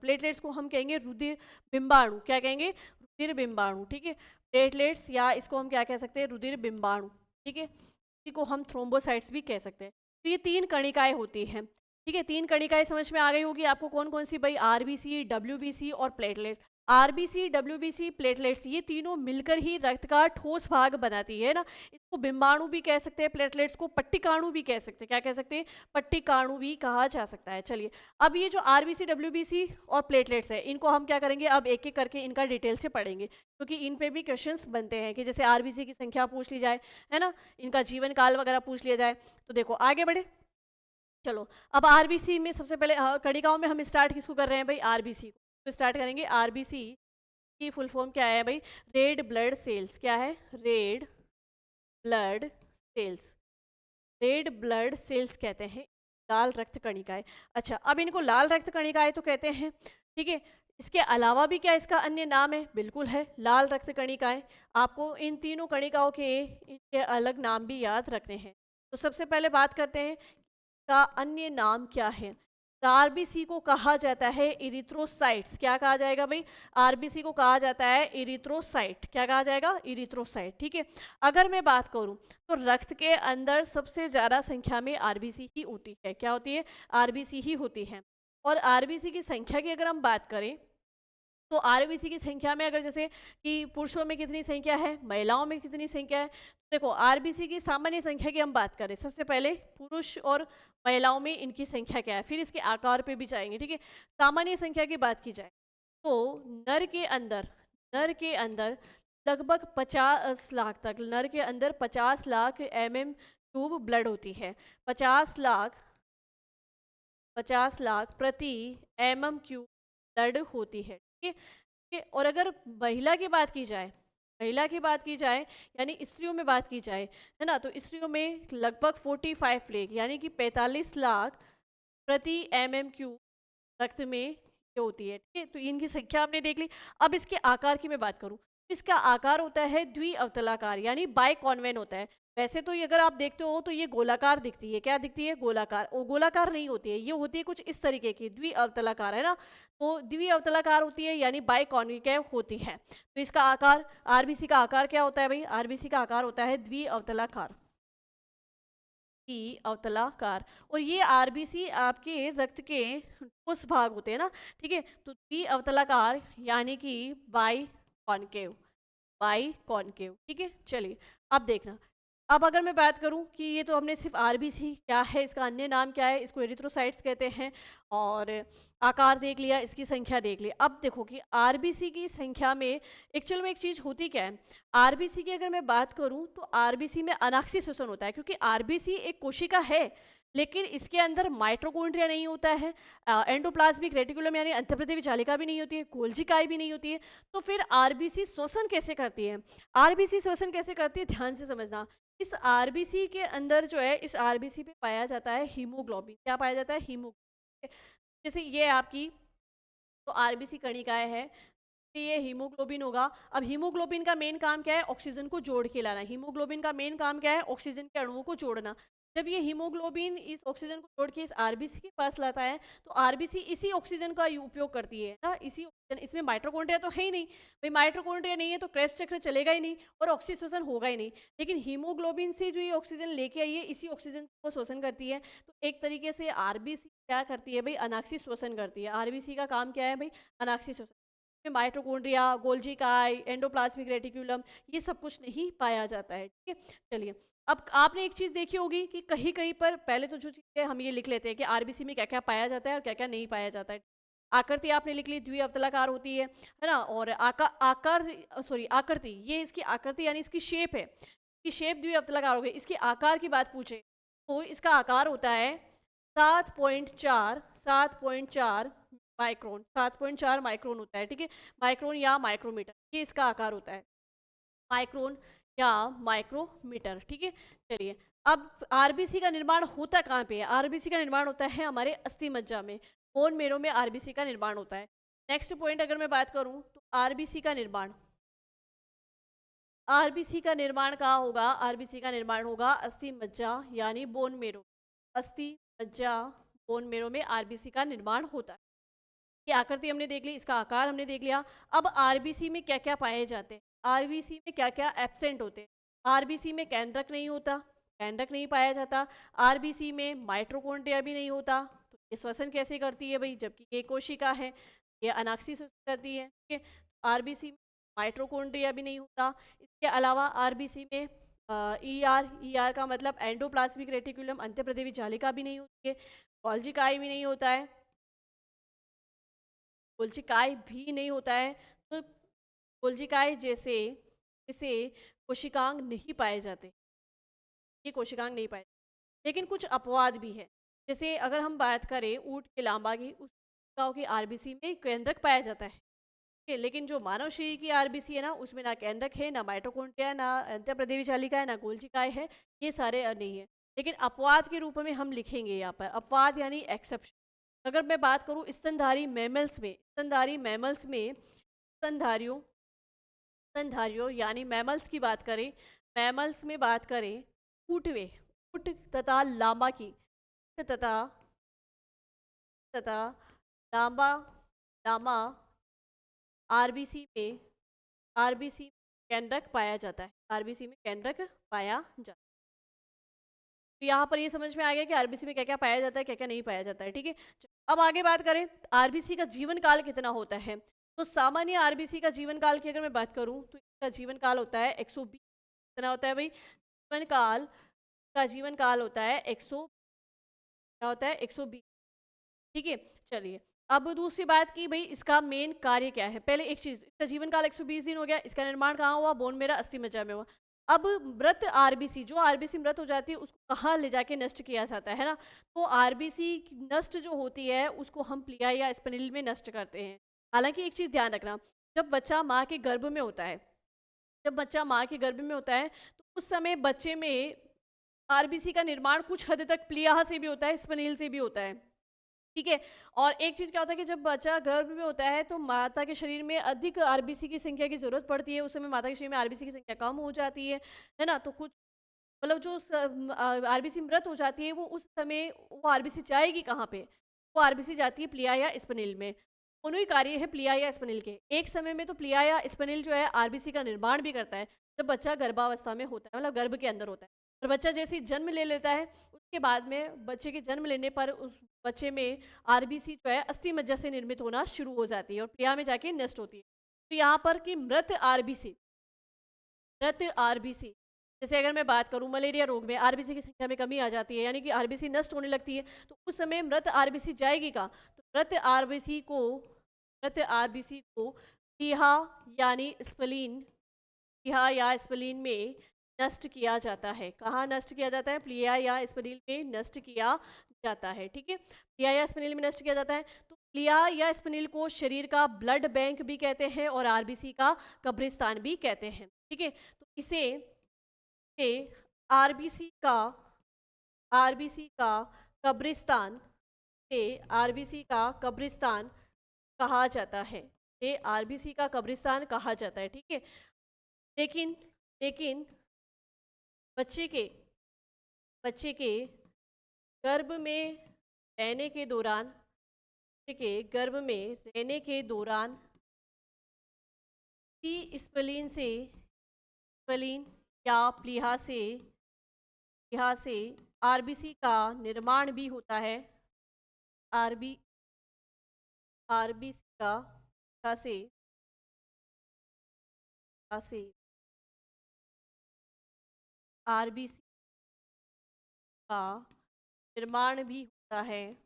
प्लेटलेट्स को हम कहेंगे रुधिर बिंबाणु। क्या कहेंगे, रुधिर बिंबाणु। ठीक है, प्लेटलेट्स या इसको हम क्या कह सकते हैं, रुधिर बिंबाणु। ठीक है, इसी को हम थ्रोम्बोसाइट्स भी कह सकते हैं। तो ये 3 कणिकाएं होती हैं। ठीक है, 3 कणिकाएं समझ में आ गई होगी आपको, कौन कौन सी भाई, आरबीसी, डब्ल्यूबीसी और प्लेटलेट्स। आरबीसी, डब्ल्यूबीसी, प्लेटलेट्स ये तीनों मिलकर ही रक्त का ठोस भाग बनाती है ना। इसको बिंबाणु भी कह सकते हैं, प्लेटलेट्स को पट्टिकाणु भी कह सकते हैं। क्या कह सकते हैं, पट्टिकाणु भी कहा जा सकता है। चलिए अब ये जो आरबीसी, डब्ल्यूबीसी और प्लेटलेट्स है, इनको हम क्या करेंगे, अब एक एक करके इनका डिटेल से पढ़ेंगे, क्योंकि इन पे भी क्वेश्चंस बनते हैं कि जैसे आरबीसी की संख्या पूछ ली जाए, है ना, इनका जीवन काल वगैरह पूछ लिया जाए। तो देखो आगे बढ़े, चलो अब आरबीसी में सबसे पहले कणिकाओं में हम स्टार्ट किसको कर रहे हैं भाई, आरबीसी को तो स्टार्ट करेंगे। आरबीसी की फुल फॉर्म क्या है भाई, रेड ब्लड सेल्स। क्या है, red blood cells, red blood cells कहते हैं लाल रक्त कणिकाएं। अच्छा, अब इनको लाल रक्त कणिकाएं तो कहते हैं। ठीक है, इसके अलावा भी क्या इसका अन्य नाम है, बिल्कुल है, लाल रक्त कणिकाएं। आपको इन तीनों कणिकाओं के इनके अलग नाम भी याद रखने हैं। तो सबसे पहले बात करते हैं का अन्य नाम क्या है। आरबीसी को कहा जाता है इरिथ्रोसाइट्स। क्या कहा जाएगा भाई, आरबीसी को कहा जाता है इरिथ्रोसाइट। क्या कहा जाएगा, इरिथ्रोसाइट। ठीक है, अगर मैं बात करूं तो रक्त के अंदर सबसे ज़्यादा संख्या में आरबीसी ही होती है। क्या होती है, आरबीसी ही होती है। और आरबीसी की संख्या की अगर हम बात करें तो आरबीसी की संख्या में अगर जैसे कि पुरुषों में कितनी संख्या है, महिलाओं में कितनी संख्या है, देखो आरबीसी की सामान्य संख्या की हम बात करें, सबसे पहले पुरुष और महिलाओं में इनकी संख्या क्या है, फिर इसके आकार पे भी जाएंगे। ठीक है, सामान्य संख्या की बात की जाए तो नर के अंदर लगभग 50 लाख तक, नर के अंदर 50 लाख mm³ ब्लड होती है। 50 लाख प्रति mm³ ब्लड होती है। ठीक है, और अगर महिला की बात की जाए, यानी स्त्रियों में बात की जाए, है ना, तो स्त्रियों में लगभग 45 लाख यानी कि 45 लाख प्रति mm³ रक्त में ये होती है। ठीक है, तो इनकी संख्या आपने देख ली। अब इसके आकार की मैं बात करूं, इसका आकार होता है द्विअवतलाकार यानी बाइकॉन्वेन होता है। वैसे तो ये अगर आप देखते हो तो ये गोलाकार दिखती है, क्या दिखती है? गोलाकार। और गोलाकार नहीं होती है, ये होती है कुछ इस तरीके की, द्विअवतलाकार है ना। तो द्विअवतलाकार होती है यानी बाइकॉन्वेव होती है। तो इसका आकार, आरबीसी का आकार क्या होता है भाई? आरबीसी का आकार होता है द्विअवतलाकार, अवतलाकार। और ये आरबीसी आपके रक्त के ठोस भाग होते हैं ना, ठीक है। तो द्विअवतलाकार यानी कि बाई कॉनकेव, बाई कॉनकेव, ठीक है। चलिए अब देखना, अब अगर मैं बात करूं कि ये तो हमने सिर्फ आरबीसी क्या है, इसका अन्य नाम क्या है, इसको एरिथ्रोसाइट्स कहते हैं, और आकार देख लिया, इसकी संख्या देख ली। अब देखो कि आरबीसी की संख्या में एक्चुअल में एक चीज़ होती क्या है। आरबीसी की अगर मैं बात करूं तो आरबीसी में अनाक्षी श्वसन होता है, क्योंकि आरबीसी एक कोशिका है लेकिन इसके अंदर माइटोकॉन्ड्रिया नहीं होता है, एंडोप्लाज्मिक रेटिकुलम यानी अंतःप्रदेवी जालिका भी नहीं होती है, गोल्जिकाई भी नहीं होती है। तो फिर आरबीसी श्वसन कैसे करती है? आरबीसी श्वसन कैसे करती है, ध्यान से समझना। इस आरबीसी के अंदर जो है, इस आरबीसी पे पाया जाता है हीमोग्लोबिन। क्या पाया जाता है? हीमोग्लोबिन। जैसे ये आपकी तो आरबीसी कणिकाएं है, तो ये हीमोग्लोबिन होगा। अब हीमोग्लोबिन का मेन काम क्या है? ऑक्सीजन को जोड़ के लाना। हीमोग्लोबिन का मेन काम क्या है? ऑक्सीजन के अणुओं को जोड़ना। जब ये हीमोग्लोबिन इस ऑक्सीजन को जोड़ के इस आरबीसी के पास लाता है तो आरबीसी इसी ऑक्सीजन का उपयोग करती है ना, इसी ऑक्सीजन। इसमें माइटोकॉन्ड्रिया तो है ही नहीं भाई, माइटोकॉन्ड्रिया नहीं है तो क्रेब्स चक्र चलेगा ही नहीं और ऑक्सीश्वसन होगा ही नहीं। लेकिन हीमोग्लोबिन से जो ये ऑक्सीजन लेके आई है, इसी ऑक्सीजन को श्वसन करती है। तो एक तरीके से आरबीसी क्या करती है भाई? अनाक्षी श्वसन करती है। आरबीसी का काम क्या है भाई? अनाक्षी श्वसन। माइटोकॉन्ड्रिया, गोल्जिकाई, एंडोप्लाज्मिक रेटिकुलम, ये सब कुछ नहीं पाया जाता है, ठीक है। चलिए अब आपने एक चीज़ देखी होगी कि कहीं कहीं पर पहले तो जो चीज़ें हम ये लिख लेते हैं कि आरबीसी में क्या क्या पाया जाता है और क्या क्या नहीं पाया जाता है। आकृति आपने लिख ली, द्विअवतलाकार होती है ना। और आकृति, ये इसकी आकृति यानी इसकी शेप है, इसकी शेप द्विअवतलाकार हो गई। इसके आकार की बात पूछे तो इसका आकार होता है 7.4 माइक्रोन, 7.4 माइक्रोन होता है, ठीक है। माइक्रोन या माइक्रोमीटर, ये इसका आकार होता है, माइक्रोन या माइक्रोमीटर, ठीक है। चलिए अब आरबीसी का निर्माण होता कहाँ पे है? आरबीसी का निर्माण होता है हमारे अस्थि मज्जा में, बोन मेरो में आरबीसी का निर्माण होता है। नेक्स्ट पॉइंट अगर मैं बात करूं तो आरबीसी का निर्माण, आरबीसी का निर्माण कहाँ होगा? आरबीसी का निर्माण होगा अस्थि मज्जा यानी बोन मेरो, अस्थि मज्जा बोन मेरो में आरबीसी का निर्माण होता है। ये आकृति हमने देख ली, इसका आकार हमने देख लिया। अब आरबीसी में क्या क्या पाए जाते हैं, आरबीसी में क्या क्या एब्सेंट होते हैं। आरबीसी में केंद्रक नहीं होता, केंद्रक नहीं पाया जाता। आरबीसी में माइटोकॉन्ड्रिया भी नहीं होता। तो ये श्वसन कैसे करती है भाई, जबकि ये कोशिका है, ये अनाक्षी श्वसन करती है, ठीक है। आरबीसी में माइटोकॉन्ड्रिया भी नहीं होता। इसके अलावा आरबीसी में ईआर का मतलब एंडोप्लाज्मिक रेटिकुलम अंतःप्रदेवी जालिका भी नहीं होती है, गोल्जिकाई भी नहीं होता है, कोशिकाएं भी नहीं होता है। तो कोशिकाएं जैसे इसे कोशिकांग नहीं पाए जाते, ये कोशिकांग नहीं पाए। लेकिन कुछ अपवाद भी है, जैसे अगर हम बात करें ऊँट के लांबा की, उस कोशिकाओं की आरबीसी में केंद्रक पाया जाता है, ठीक है। लेकिन जो मानव शरीर की आरबीसी है ना, उसमें ना केंद्रक है, ना माइटोकॉन्ड्रिया है, ना अंतःप्रदेवी जालिका है, ना गोल्जिकाय है, ये सारे नहीं है। लेकिन अपवाद के रूप में हम लिखेंगे यहाँ पर, अपवाद यानी एक्सेप्शन। अगर मैं बात करूँ स्तनधारी मैमल्स में, स्तनधारी मैमल्स में स्तनधारियों, स्तनधारियों यानी मैमल्स की बात करें, मैमल्स में बात करें ऊँटवे, ऊँट तथा लामा की, तथा तथा लामा, लामा आरबीसी में, आरबीसी केंद्रक पाया जाता है, आरबीसी में केंद्रक पाया जाता है। तो यहाँ पर ये समझ में आ गया कि आरबीसी में क्या क्या पाया जाता है, क्या क्या नहीं पाया जाता है, ठीक है। अब आगे बात करें आरबीसी का जीवन काल कितना होता है। तो सामान्य आरबीसी का जीवन काल की अगर मैं बात करूँ तो इसका जीवन काल होता है 120, कितना होता है भाई? जीवन काल का जीवन काल होता है 100, क्या होता है? 120, ठीक है। चलिए अब दूसरी बात की भाई इसका मेन कार्य क्या है। पहले एक चीज, इसका जीवन काल 120 दिन हो गया, इसका निर्माण कहाँ हुआ? बोन मेरा अस्थि मज्जा में हुआ। अब मृत आरबीसी, जो आरबीसी मृत हो जाती है उसको कहाँ ले जाके नष्ट किया जाता है ना? तो आरबीसी नष्ट जो होती है उसको हम प्लिया या स्पनिल में नष्ट करते हैं। हालांकि एक चीज ध्यान रखना, जब बच्चा माँ के गर्भ में होता है, जब बच्चा माँ के गर्भ में होता है तो उस समय बच्चे में आरबीसी का निर्माण कुछ हद तक प्लिया से भी होता है, स्पनिल से भी होता है। ठीक है। और एक चीज़ क्या होता है कि जब बच्चा गर्भ में होता है तो माता के शरीर में अधिक आरबीसी की संख्या की ज़रूरत पड़ती है, उस समय माता के शरीर में आरबीसी की संख्या कम हो जाती है ना? तो कुछ मतलब जो आरबीसी मृत हो जाती है वो उस समय वो आरबीसी जाएगी कहाँ पे? वो आरबीसी जाती है प्लिया या स्पनिल में। दोनों ही कार्य है प्लिया या स्पनिल के। एक समय में तो प्लिया या स्पनिल जो है आरबीसी का निर्माण भी करता है, जब बच्चा गर्भावस्था में होता है, मतलब गर्भ के अंदर होता है। और बच्चा जैसे ही जन्म ले लेता है, उसके बाद में बच्चे के जन्म लेने पर उस बच्चे में आरबीसी जो है अस्थि मज्जा से निर्मित होना शुरू हो जाती है और प्लिया में जाके नष्ट होती है। तो यहाँ पर कि मृत आरबीसी, जैसे अगर मैं बात करूं मलेरिया रोग में आरबीसी की संख्या में कमी आ जाती है, यानी कि आरबीसी नष्ट होने लगती है, तो उस समय मृत आरबीसी जाएगी कहाँ? तो मृत आरबीसी को प्लीहा यानी स्प्लीन, प्लीहा या स्प्लीन में नष्ट किया जाता है। कहाँ नष्ट किया जाता है? प्लीहा या स्प्लीन में नष्ट किया जाता है। ठीक है, प्लीहा या स्प्लीन में नष्ट किया जाता है। तो प्लीहा या स्प्लीन को शरीर का ब्लड बैंक भी कहते हैं और आरबीसी का कब्रिस्तान भी कहते हैं। ठीक है, तो इसे आरबीसी का आरबीसी का कब्रिस्तान से आरबीसी का कब्रिस्तान कहा जाता है। ये आरबीसी का कब्रिस्तान कहा जाता है। ठीक है, लेकिन लेकिन बच्चे के बच्चे के गर्भ में रहने के दौरान बच्चे के गर्भ में रहने के दौरान स्प्लीन या प्लीहा से आरबीसी का निर्माण भी होता है। आरबी आरबीसी का प्लीहा से आरबीसी का निर्माण भी होता है,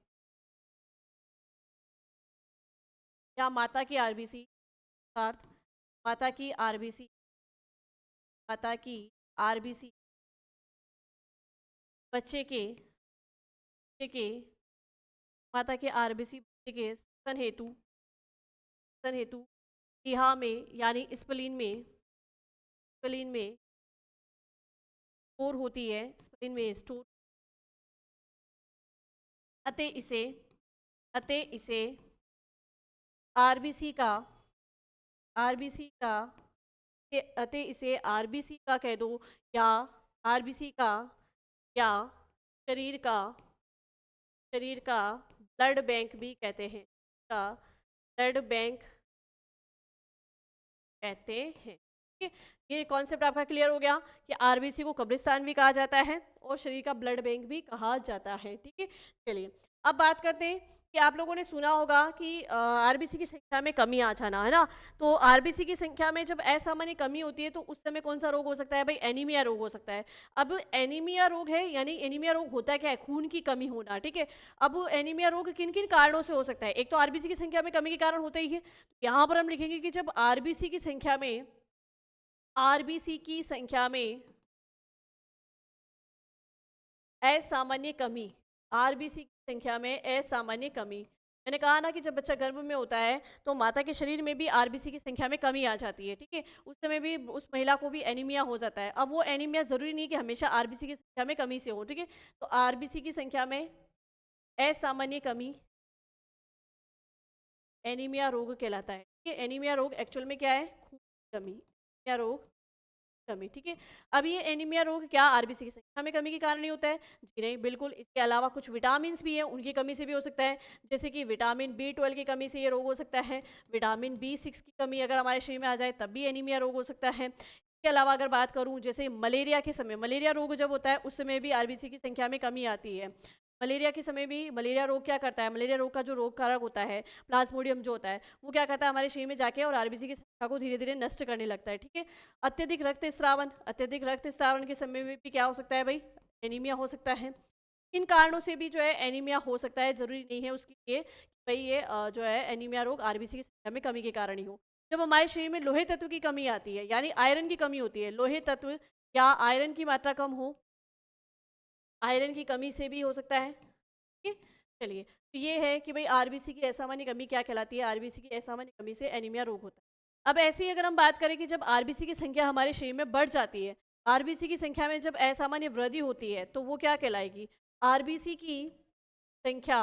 या माता की आरबीसी अर्थात माता की आरबीसी माता की आरबीसी बच्चे के माता के आरबीसी बच्चे के स्तन हेतु प्लीहा में यानी स्प्लीन में स्टोर होती है, स्प्लीन में स्टोर। अतः इसे आरबीसी का आरबीसी का अतः इसे आरबीसी का कह दो, या आरबीसी का, या शरीर का ब्लड बैंक भी कहते हैं, का ब्लड बैंक कहते हैं। ठीक है, ये कॉन्सेप्ट आपका क्लियर हो गया कि आरबीसी को कब्रिस्तान भी कहा जाता है और शरीर का ब्लड बैंक भी कहा जाता है। ठीक है, चलिए अब बात करते हैं कि आप लोगों ने सुना होगा कि आरबीसी की संख्या में कमी आ जाना, है ना? तो आरबीसी की संख्या में जब असामान्य कमी होती है तो उस समय कौन सा रोग हो सकता है भाई? एनीमिया रोग हो सकता है। अब एनीमिया रोग है, यानी एनीमिया रोग होता क्या है? खून की कमी होना। ठीक है, अब एनीमिया रोग किन किन कारणों से हो सकता है? एक तो आरबीसी की संख्या में कमी के कारण होता ही है। यहाँ पर हम लिखेंगे कि जब आरबीसी की संख्या में असामान्य कमी, आरबीसी की संख्या में असामान्य कमी, मैंने कहा ना कि जब बच्चा गर्भ में होता है तो माता के शरीर में भी आरबीसी की संख्या में कमी आ जाती है। ठीक है, उस समय भी उस महिला को भी एनीमिया हो जाता है। अब वो एनीमिया जरूरी नहीं कि हमेशा आरबीसी की संख्या में कमी से हो। ठीक है, तो आरबीसी की संख्या में असामान्य कमी एनीमिया रोग कहलाता है। ठीक है, एनीमिया रोग एक्चुअल में क्या है? खून की कमी, एनीमिया रोग कमी। ठीक है, अब ये एनीमिया रोग क्या आरबीसी की संख्या में कमी के कारण ही होता है? जी नहीं, बिल्कुल। इसके अलावा कुछ विटामिन भी हैं, उनकी कमी से भी हो सकता है, जैसे कि विटामिन B12 की कमी से ये रोग हो सकता है। विटामिन B6 की कमी अगर हमारे शरीर में आ जाए तब भी एनीमिया रोग हो सकता है। इसके अलावा अगर बात करूं जैसे मलेरिया के समय, मलेरिया रोग जब होता है उस समय भी आरबीसी की संख्या में कमी आती है। मलेरिया के समय भी मलेरिया रोग क्या करता है? मलेरिया रोग का जो रोग कारक होता है प्लाज्मोडियम जो होता है वो क्या करता है? हमारे शरीर में जाके और आरबीसी की संख्या को धीरे धीरे नष्ट करने लगता है। ठीक है, अत्यधिक रक्त स्रावन के समय में भी क्या हो सकता है भाई? एनीमिया हो सकता है। इन कारणों से भी जो है एनीमिया हो सकता है, जरूरी नहीं है उसके लिए कि भाई ये जो है एनीमिया रोग आरबीसी की संख्या में कमी के कारण ही हो। जब हमारे शरीर में लोहे तत्व की कमी आती है, यानी आयरन की कमी होती है, लोहे तत्व या आयरन की मात्रा कम हो, आयरन की कमी से भी हो सकता है। ठीक है, चलिए तो ये है कि भाई आरबीसी की असामान्य कमी क्या कहलाती है? आरबीसी की असामान्य कमी से एनीमिया रोग होता है। अब ऐसे ही अगर हम बात करें कि जब आरबीसी की संख्या हमारे शरीर में बढ़ जाती है, आरबीसी की संख्या में जब असामान्य वृद्धि होती है तो वो क्या कहलाएगी? आरबीसी की संख्या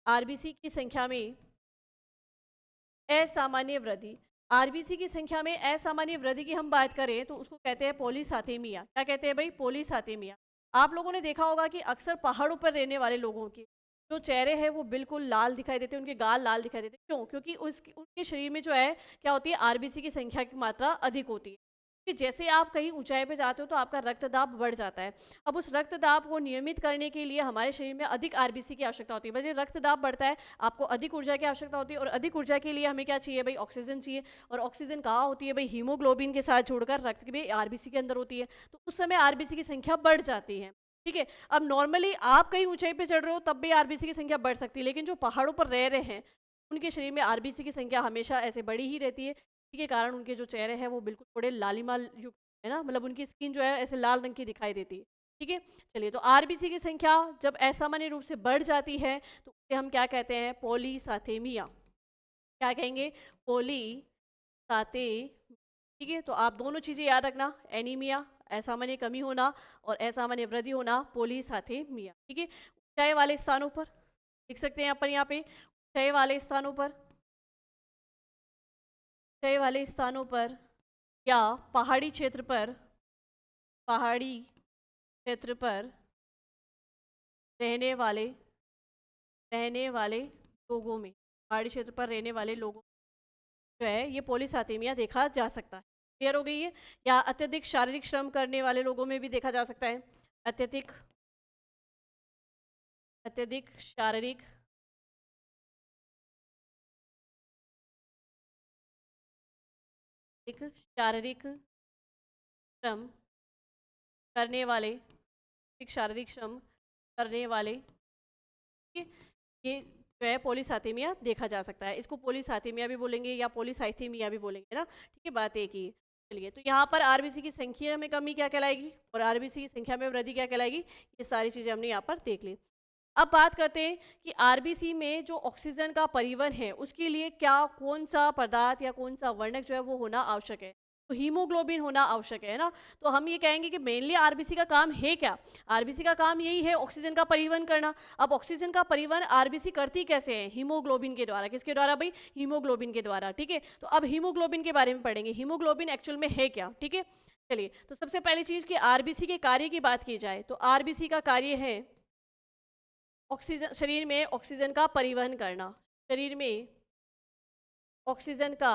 आरबीसी की संख्या में असामान्य वृद्धि। आरबीसी की संख्या में असामान्य वृद्धि की हम बात करें तो उसको कहते हैं पॉलीसाथेमिया। क्या कहते हैं भाई? पॉलीसाथेमिया। आप लोगों ने देखा होगा कि अक्सर पहाड़ों पर रहने वाले लोगों के जो चेहरे हैं वो बिल्कुल लाल दिखाई देते हैं, उनके गाल लाल दिखाई देते हैं। क्यों? क्योंकि उनके शरीर में जो है क्या होती है, आरबीसी की संख्या की मात्रा अधिक होती है। कि जैसे आप कहीं ऊंचाई पे जाते हो तो आपका रक्तदाब बढ़ जाता है। अब उस रक्तदाब को नियमित करने के लिए हमारे शरीर में अधिक आरबीसी की आवश्यकता होती है। वैसे रक्तदाब बढ़ता है, आपको अधिक ऊर्जा की आवश्यकता होती है, और अधिक ऊर्जा के लिए हमें क्या चाहिए भाई? ऑक्सीजन चाहिए। और ऑक्सीजन कहाँ होती है भाई? हीमोग्लोबिन के साथ जुड़कर रक्त में आरबीसी के अंदर होती है। तो उस समय आरबीसी की संख्या बढ़ जाती है। ठीक है। अब नॉर्मली आप कहीं ऊंचाई पे चढ़ रहे हो तब भी आरबीसी की संख्या बढ़ सकती है, लेकिन जो पहाड़ों पर रह रहे हैं उनके शरीर में आरबीसी की संख्या हमेशा ऐसे बढ़ी ही रहती है। इसी के कारण उनके जो चेहरे हैं वो बिल्कुल थोड़े लालिमा युक्त है ना, मतलब उनकी स्किन जो है ऐसे लाल रंग की दिखाई देती है। ठीक है। चलिए, तो आरबीसी की संख्या जब असामान्य रूप से बढ़ जाती है तो उसे हम क्या कहते हैं? पॉलीसाथेमिया। क्या कहेंगे? पॉलीसाथे। ठीक है। तो आप दोनों चीजें याद रखना, एनीमिया असामान्य कमी होना और असामान्य वृद्धि होना, पॉलीसाथेमिया। ठीक है। ऊंचाई वाले स्थानों पर लिख सकते हैं अपन यहाँ पे, ऊंचाई वाले स्थानों पर, ऊंचाई वाले स्थानों पर या पहाड़ी क्षेत्र पर, पहाड़ी क्षेत्र पर रहने वाले रहने वाले लोगों में, पहाड़ी क्षेत्र पर रहने वाले लोगों जो है ये पॉलीसाथेमिया देखा जा सकता है। क्लियर हो गई है? या अत्यधिक शारीरिक श्रम करने वाले लोगों में भी देखा जा सकता है। अत्यधिक अत्यधिक शारीरिक एक शारीरिक श्रम करने वाले, एक शारीरिक श्रम करने वाले, ठीक है, ये जो है पॉलीसाथेमिया देखा जा सकता है। इसको पॉलीसाथेमिया भी बोलेंगे या पॉलीसाइथेमिया भी बोलेंगे ना। ठीक है, बात एक ही है। चलिए, तो यहाँ पर आरबीसी की संख्या में कमी क्या कहलाएगी और आरबीसी की संख्या में वृद्धि क्या कहलाएगी, ये सारी चीजें हमने यहाँ पर देख ली। अब बात करते हैं कि आरबीसी में जो ऑक्सीजन का परिवहन है उसके लिए क्या, कौन सा पदार्थ या कौन सा वर्णक जो है वो होना आवश्यक है। तो हीमोग्लोबिन होना आवश्यक है ना। तो हम ये कहेंगे कि मेनली आरबीसी का काम है क्या? आरबीसी का काम यही है ऑक्सीजन का परिवहन करना। अब ऑक्सीजन का परिवहन आरबीसी करती कैसे है? हीमोग्लोबिन के द्वारा। किसके द्वारा भाई? हीमोग्लोबिन के द्वारा। ठीक है। तो अब हीमोग्लोबिन के बारे में पढ़ेंगे, हीमोग्लोबिन एक्चुअल में है क्या। ठीक है। चलिए, तो सबसे पहली चीज कि आरबीसी के कार्य की बात की जाए तो आरबीसी का कार्य है ऑक्सीजन, शरीर में ऑक्सीजन का परिवहन करना, शरीर में ऑक्सीजन का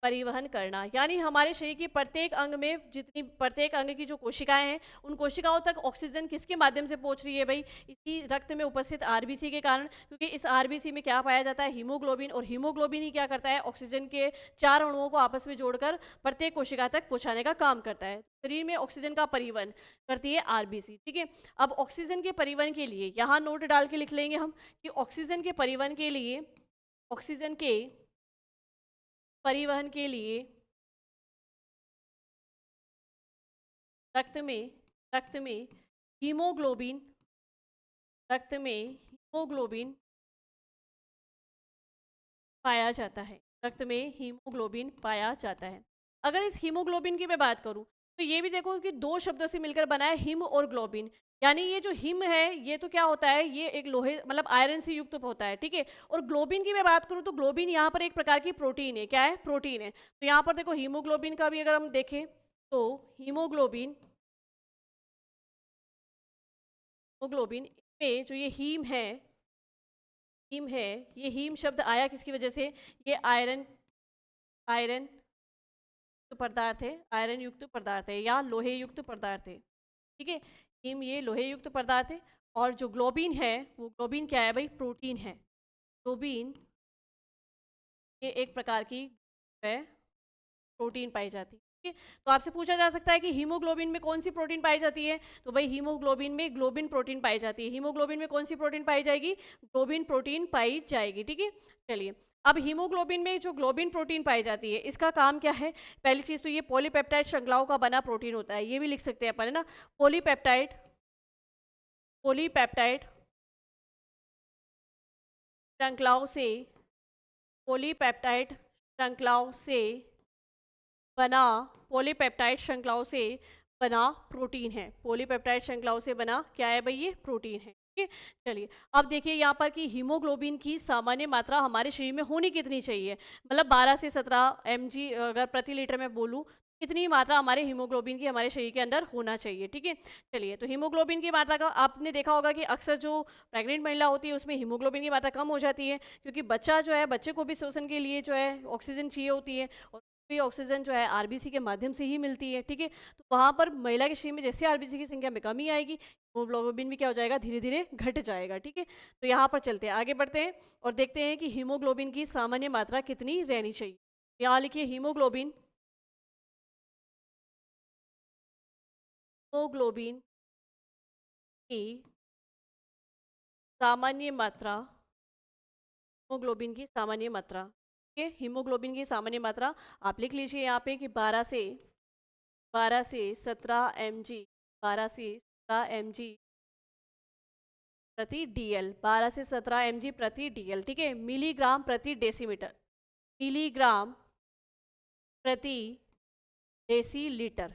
परिवहन करना। यानी हमारे शरीर की प्रत्येक अंग में जितनी, प्रत्येक अंग की जो कोशिकाएं हैं उन कोशिकाओं तक ऑक्सीजन किसके माध्यम से पहुंच रही है भाई? इसी रक्त में उपस्थित आरबीसी के कारण। क्योंकि इस आरबीसी में क्या पाया जाता है? हीमोग्लोबिन। और हीमोग्लोबिन ही क्या करता है? ऑक्सीजन के 4 अणुओं को आपस में जोड़कर प्रत्येक कोशिका तक पहुंचाने का काम करता है। शरीर में ऑक्सीजन का परिवहन करती है आरबीसी। ठीक है। अब ऑक्सीजन के परिवहन के लिए यहाँ नोट डाल के लिख लेंगे हम कि ऑक्सीजन के परिवहन के लिए, ऑक्सीजन के परिवहन के लिए रक्त में, रक्त में हीमोग्लोबिन, रक्त में हीमोग्लोबिन पाया जाता है। रक्त में हीमोग्लोबिन पाया जाता है। अगर इस हीमोग्लोबिन की मैं बात करूं तो ये भी देखो कि दो शब्दों से मिलकर बना है, हिम और ग्लोबिन। यानी ये जो हिम है ये तो क्या होता है, ये एक लोहे मतलब आयरन से युक्त होता है। ठीक है। और ग्लोबिन की मैं बात करूं तो ग्लोबिन यहाँ पर एक प्रकार की प्रोटीन है। क्या है? प्रोटीन है। तो यहाँ पर देखो हीमोग्लोबिन का भी अगर हम देखें तो हीमोग्लोबिन, हीमोग्लोबिन में जो ये हीम है, हीम है, ये हीम शब्द आया किसकी वजह से? ये आयरन, आयरन युक्त पदार्थ है, आयरन युक्त पदार्थ है या लोहे युक्त पदार्थ है। ठीक है। हीम ये लोहे युक्त पदार्थ है। और जो ग्लोबिन है वो, ग्लोबिन क्या है भाई? प्रोटीन है। ग्लोबिन ये एक प्रकार की है प्रोटीन पाई जाती है। ठीक है। तो आपसे पूछा जा सकता है कि हीमोग्लोबिन में कौन सी प्रोटीन पाई जाती है? तो भाई हीमोग्लोबिन में ग्लोबिन प्रोटीन पाई जाती है। हीमोग्लोबिन में कौन सी प्रोटीन पाई जाएगी? ग्लोबिन प्रोटीन पाई जाएगी। ठीक है। चलिए, अब हीमोग्लोबिन में जो ग्लोबिन प्रोटीन पाई जाती है इसका काम क्या है? पहली चीज तो ये पॉलीपेप्टाइड श्रृंखलाओं का बना प्रोटीन होता है, ये भी लिख सकते हैं अपन, है ना। पॉलीपेप्टाइड, पॉलीपेप्टाइड श्रृंखलाओं से, पॉलीपेप्टाइड श्रृंखलाओं से बना, पॉलीपेप्टाइड श्रृंखलाओं से बना प्रोटीन है। पॉलीपेप्टाइड श्रृंखलाओं से बना क्या है भाई? ये प्रोटीन है। ठीक है। चलिए अब देखिए यहाँ पर कि हीमोग्लोबिन की सामान्य मात्रा हमारे शरीर में होनी कितनी चाहिए, मतलब 12 से 17 mg अगर प्रति लीटर में बोलूँ, इतनी मात्रा हमारे हीमोग्लोबिन की हमारे शरीर के अंदर होना चाहिए। ठीक है। चलिए तो हीमोग्लोबिन की मात्रा का आपने देखा होगा कि अक्सर जो प्रेग्नेंट महिला होती है उसमें हीमोग्लोबिन की मात्रा कम हो जाती है, क्योंकि बच्चा जो है, बच्चे को भी श्वसन के लिए जो है ऑक्सीजन चाहिए होती है, और ये ऑक्सीजन जो है आरबीसी के माध्यम से ही मिलती है। ठीक है। तो वहाँ पर महिला के शरीर में जैसे आरबीसी की संख्या में कमी आएगी, हीमोग्लोबिन भी क्या हो जाएगा, धीरे धीरे घट जाएगा। ठीक है। तो यहाँ पर चलते हैं, आगे बढ़ते हैं और देखते हैं कि हीमोग्लोबिन की सामान्य मात्रा कितनी रहनी चाहिए। यहाँ लिखिए हीमोग्लोबिन, हीमोग्लोबिन की सामान्य मात्रा, हीमोग्लोबिन की सामान्य मात्रा। ठीक है। हीमोग्लोबिन की सामान्य मात्रा आप लिख लीजिए यहाँ पे कि 12 से 17 mg, 12 से 17 mg प्रति डीएल, 12 से 17 mg प्रति डीएल। ठीक है। मिलीग्राम प्रति डेसीमीटर, मिलीग्राम प्रति डेसीलीटर,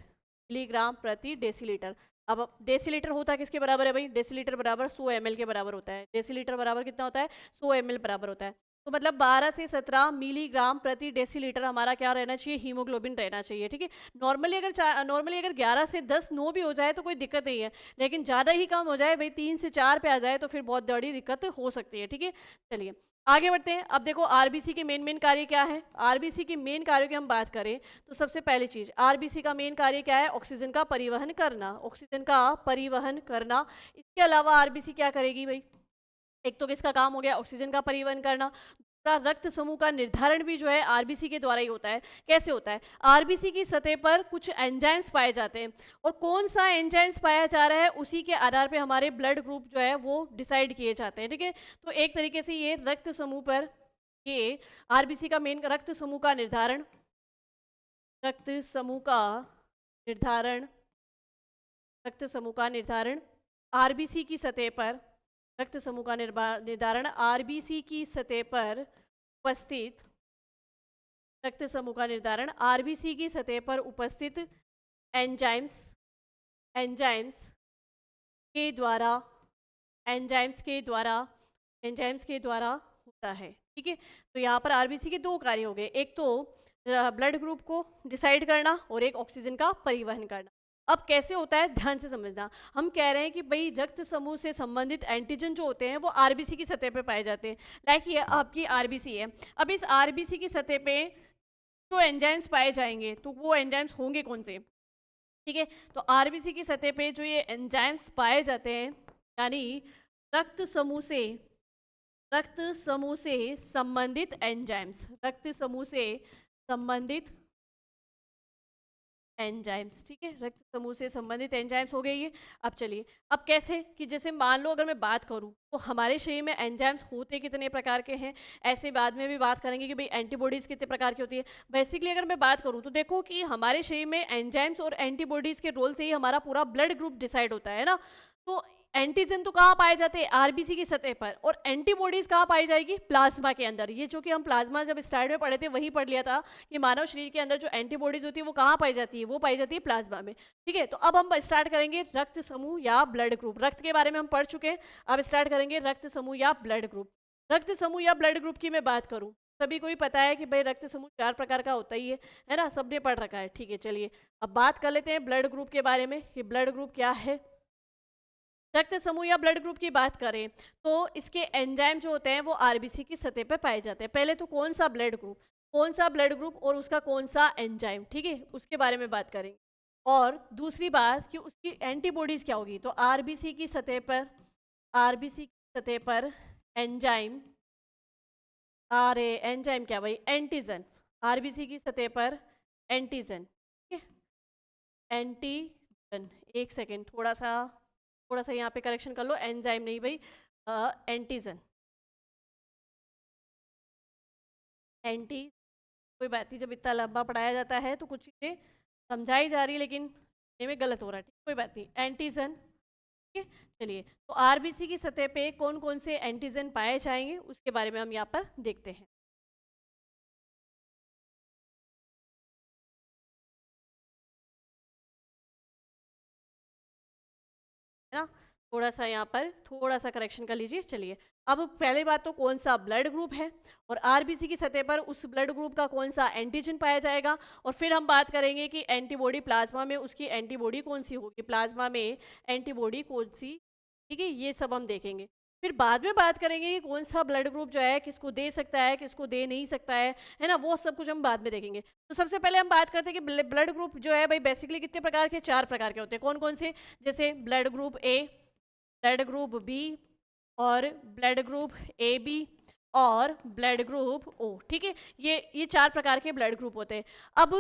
मिलीग्राम प्रति डेसीलीटर। अब डेसीलीटर होता है किसके बराबर है भाई, डेसीलीटर बराबर 100 ml के बराबर होता है। डेसीलीटर बराबर कितना होता है, 100 ml बराबर होता है। तो मतलब 12 से 17 मिलीग्राम प्रति डेसीलीटर हमारा क्या रहना चाहिए, हीमोग्लोबिन रहना चाहिए। ठीक है। नॉर्मली अगर 11 से 10 नो भी हो जाए तो कोई दिक्कत नहीं है, लेकिन ज़्यादा ही कम हो जाए भाई, 3 से 4 पे आ जाए तो फिर बहुत बड़ी दिक्कत हो सकती है। ठीक है। चलिए आगे बढ़ते हैं। अब देखो आरबीसी के मेन कार्य क्या है, आरबीसी के मेन कार्यों की हम बात करें तो सबसे पहली चीज आरबीसी का मेन कार्य क्या है, ऑक्सीजन का परिवहन करना, ऑक्सीजन का परिवहन करना। इसके अलावा आरबीसी क्या करेगी भाई, एक तो किसका काम हो गया, ऑक्सीजन का परिवहन करना, दूसरा रक्त समूह का निर्धारण भी जो है आरबीसी के द्वारा ही होता है। कैसे होता है, आरबीसी की सतह पर कुछ एंजाइम्स पाए जाते हैं, और कौन सा एंजाइम्स पाया जा रहा है उसी के आधार पे हमारे ब्लड ग्रुप जो है वो डिसाइड किए जाते हैं। ठीक है। तो एक तरीके से ये रक्त समूह पर, ये आरबीसी का मेन रक्त समूह का निर्धारण, रक्त समूह का निर्धारण, रक्त समूह का निर्धारण आरबीसी की सतह पर, रक्त समूह का निर्धारण आरबीसी की सतह पर उपस्थित, रक्त समूह का निर्धारण आरबीसी की सतह पर उपस्थित एंजाइम्स, एंजाइम्स के द्वारा, एंजाइम्स के द्वारा, एंजाइम्स के द्वारा होता है। ठीक है। तो यहाँ पर आरबीसी के दो कार्य हो गए, एक तो ब्लड ग्रुप को डिसाइड करना और एक ऑक्सीजन का परिवहन करना। अब कैसे होता है ध्यान से समझना, हम कह रहे हैं कि भाई रक्त समूह से संबंधित एंटीजन जो होते हैं वो आरबीसी की सतह पे पाए जाते हैं। लाइक ये आपकी आरबीसी है, अब इस आरबीसी की सतह पे जो एंजाइम्स पाए जाएंगे तो वो एंजाइम्स होंगे कौन से। ठीक है। तो आरबीसी की सतह पे जो ये एंजाइम्स पाए जाते हैं, यानी रक्त समूह से, रक्त समूह से संबंधित एंजाइम्स, रक्त समूह से संबंधित एंजाइम्स। ठीक है। रक्त समूह से संबंधित एंजाइम्स हो गई ये। अब चलिए, अब कैसे कि जैसे मान लो अगर मैं बात करूं तो हमारे शरीर में एंजाइम्स होते कितने प्रकार के हैं, ऐसे बाद में भी बात करेंगे कि भाई एंटीबॉडीज कितने प्रकार की होती है। बेसिकली अगर मैं बात करूं तो देखो कि हमारे शरीर में एंजाइम्स और एंटीबॉडीज के रोल से ही हमारा पूरा ब्लड ग्रुप डिसाइड होता है ना। तो एंटीजन तो कहाँ पाए जाते हैं, आरबीसी की सतह पर, और एंटीबॉडीज कहाँ पाई जाएगी, प्लाज्मा के अंदर। ये जो कि हम प्लाज्मा जब स्टार्ट में पढ़े थे वही पढ़ लिया था कि मानव शरीर के अंदर जो एंटीबॉडीज होती है वो कहाँ पाई जाती है, वो पाई जाती है प्लाज्मा में। ठीक है। तो अब हम स्टार्ट करेंगे रक्त समूह या ब्लड ग्रुप, रक्त के बारे में हम पढ़ चुके हैं, अब स्टार्ट करेंगे रक्त समूह या ब्लड ग्रुप। रक्त समूह या ब्लड ग्रुप की मैं बात करूँ, सभी को ही पता है कि भाई रक्त समूह 4 प्रकार का होता ही है ना, सबने पढ़ रखा है। ठीक है। चलिए अब बात कर लेते हैं ब्लड ग्रुप के बारे में कि ब्लड ग्रुप क्या है। रक्त समूह या ब्लड ग्रुप की बात करें तो इसके एंजाइम जो होते हैं वो आरबीसी की सतह पर पाए जाते हैं। पहले तो कौन सा ब्लड ग्रुप, कौन सा ब्लड ग्रुप और उसका कौन सा एंजाइम, ठीक है, उसके बारे में बात करेंगे। और दूसरी बात कि उसकी एंटीबॉडीज क्या होगी, तो आरबीसी की सतह पर, आरबीसी की सतह पर एंजाइम, अरे एंजाइम क्या भाई, एंटीजन, आरबीसी की सतह पर एंटीजन। ठीक है। एंटीजन, एक सेकेंड, थोड़ा सा यहाँ पे करेक्शन कर लो, एंजाइम नहीं भाई, एंटीजन, एंटी, कोई बात नहीं, जब इतना लंबा पढ़ाया जाता है तो कुछ चीज़ें समझाई जा रही है लेकिन ये में गलत हो रहा है। ठीक, कोई बात नहीं, एंटीजन। ठीक है। चलिए तो आरबीसी की सतह पे कौन कौन से एंटीजन पाए जाएंगे उसके बारे में हम यहाँ पर देखते हैं, है ना। थोड़ा सा यहाँ पर थोड़ा सा करेक्शन कर लीजिए। चलिए, अब पहली बात तो कौन सा ब्लड ग्रुप है और आरबीसी की सतह पर उस ब्लड ग्रुप का कौन सा एंटीजन पाया जाएगा, और फिर हम बात करेंगे कि एंटीबॉडी प्लाज्मा में उसकी एंटीबॉडी कौन सी होगी, प्लाज्मा में एंटीबॉडी कौन सी, ठीक है, ये सब हम देखेंगे। फिर बाद में बात करेंगे कि कौन सा ब्लड ग्रुप जो है किसको दे सकता है, किसको दे नहीं सकता है ना, वो सब कुछ हम बाद में देखेंगे। तो सबसे पहले हम बात करते हैं कि ब्लड ग्रुप जो है भाई बेसिकली कितने प्रकार के, 4 प्रकार के होते हैं। कौन कौन से, जैसे blood group A, blood group B, और ब्लड ग्रुप ए बी, और ब्लड ग्रुप ओ, ठीक है। ये 4 प्रकार के ब्लड ग्रुप होते हैं। अब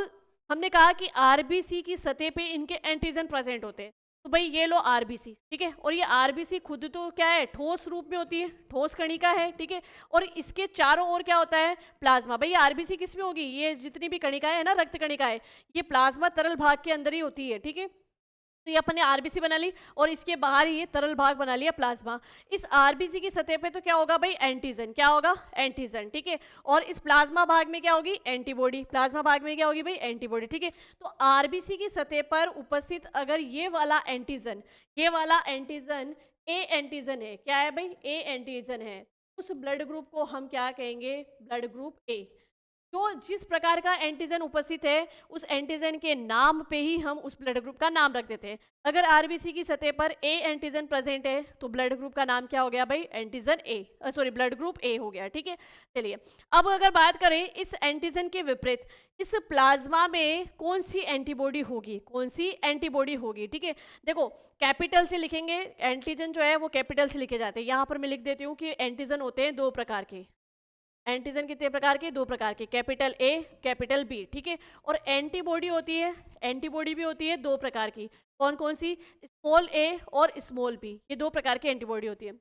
हमने कहा कि आरबीसी की सतह पे इनके एंटीजन प्रेजेंट होते हैं, तो भाई ये लो आरबीसी, ठीक है, और ये आरबीसी खुद तो क्या है, ठोस रूप में होती है, ठोस कणिका है, ठीक है, और इसके चारों ओर क्या होता है, प्लाज्मा। भाई आरबीसी किस में होगी, ये जितनी भी कणिकाएं है ना, रक्त कणिकाएं, ये प्लाज्मा तरल भाग के अंदर ही होती है, ठीक है। तो ये अपन ने आरबीसी बना ली और इसके बाहर ये तरल भाग बना लिया प्लाज्मा। इस आरबीसी की सतह पे तो क्या होगा भाई, एंटीजन, क्या होगा, एंटीजन, ठीक है, और इस प्लाज्मा भाग में क्या होगी, एंटीबॉडी, प्लाज्मा भाग में क्या होगी भाई, एंटीबॉडी, ठीक है। तो आरबीसी की सतह पर उपस्थित अगर ये वाला एंटीजन ए एंटीजन है, क्या है भाई, ए एंटीजन है, उस ब्लड ग्रुप को हम क्या कहेंगे, ब्लड ग्रुप ए। तो जिस प्रकार का एंटीजन उपस्थित है उस एंटीजन के नाम पे ही हम उस ब्लड ग्रुप का नाम रख देते हैं। अगर आरबीसी की सतह पर ए एंटीजन प्रेजेंट है तो ब्लड ग्रुप का नाम क्या हो गया भाई, एंटीजन ए, सॉरी ब्लड ग्रुप ए हो गया, ठीक है। चलिए, अब अगर बात करें इस एंटीजन के विपरीत इस प्लाज्मा में कौन सी एंटीबॉडी होगी, कौन सी एंटीबॉडी होगी, ठीक है। देखो, कैपिटल से लिखेंगे, एंटीजन जो है वो कैपिटल से लिखे जाते हैं। यहाँ पर मैं लिख देती हूँ कि एंटीजन होते हैं 2 प्रकार के। एंटीजन कितने प्रकार के, 2 प्रकार के, कैपिटल ए, कैपिटल बी, ठीक है। और एंटीबॉडी होती है, एंटीबॉडी भी होती है 2 प्रकार की। कौन कौन सी, स्मॉल ए और स्मॉल बी, ये 2 प्रकार की एंटीबॉडी होती है।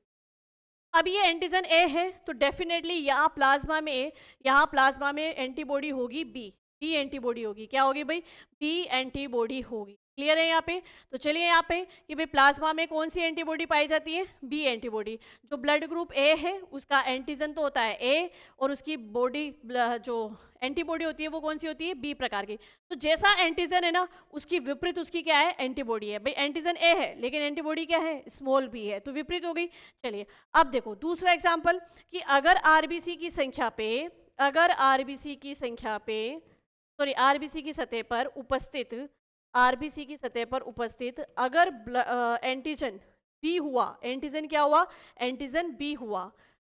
अब ये एंटीजन ए है तो डेफिनेटली यहाँ प्लाज्मा में एंटीबॉडी होगी बी एंटीबॉडी होगी, क्या होगी भाई, बी एंटीबॉडी होगी। क्लियर है यहाँ पे। तो चलिए यहाँ पे कि भाई प्लाज्मा में कौन सी एंटीबॉडी पाई जाती है, बी एंटीबॉडी। जो ब्लड ग्रुप ए है उसका एंटीजन तो होता है ए, और उसकी बॉडी जो एंटीबॉडी होती है वो कौन सी होती है, बी प्रकार की। तो जैसा एंटीजन है ना उसकी विपरीत उसकी क्या है, एंटीबॉडी है। भाई एंटीजन ए है लेकिन एंटीबॉडी क्या है, स्मॉल बी है, तो विपरीत हो गई। चलिए अब देखो दूसरा एग्जाम्पल कि अगर आरबीसी की संख्या पे आरबीसी की सतह पर उपस्थित अगर एंटीजन बी हुआ, एंटीजन क्या हुआ, एंटीजन बी हुआ,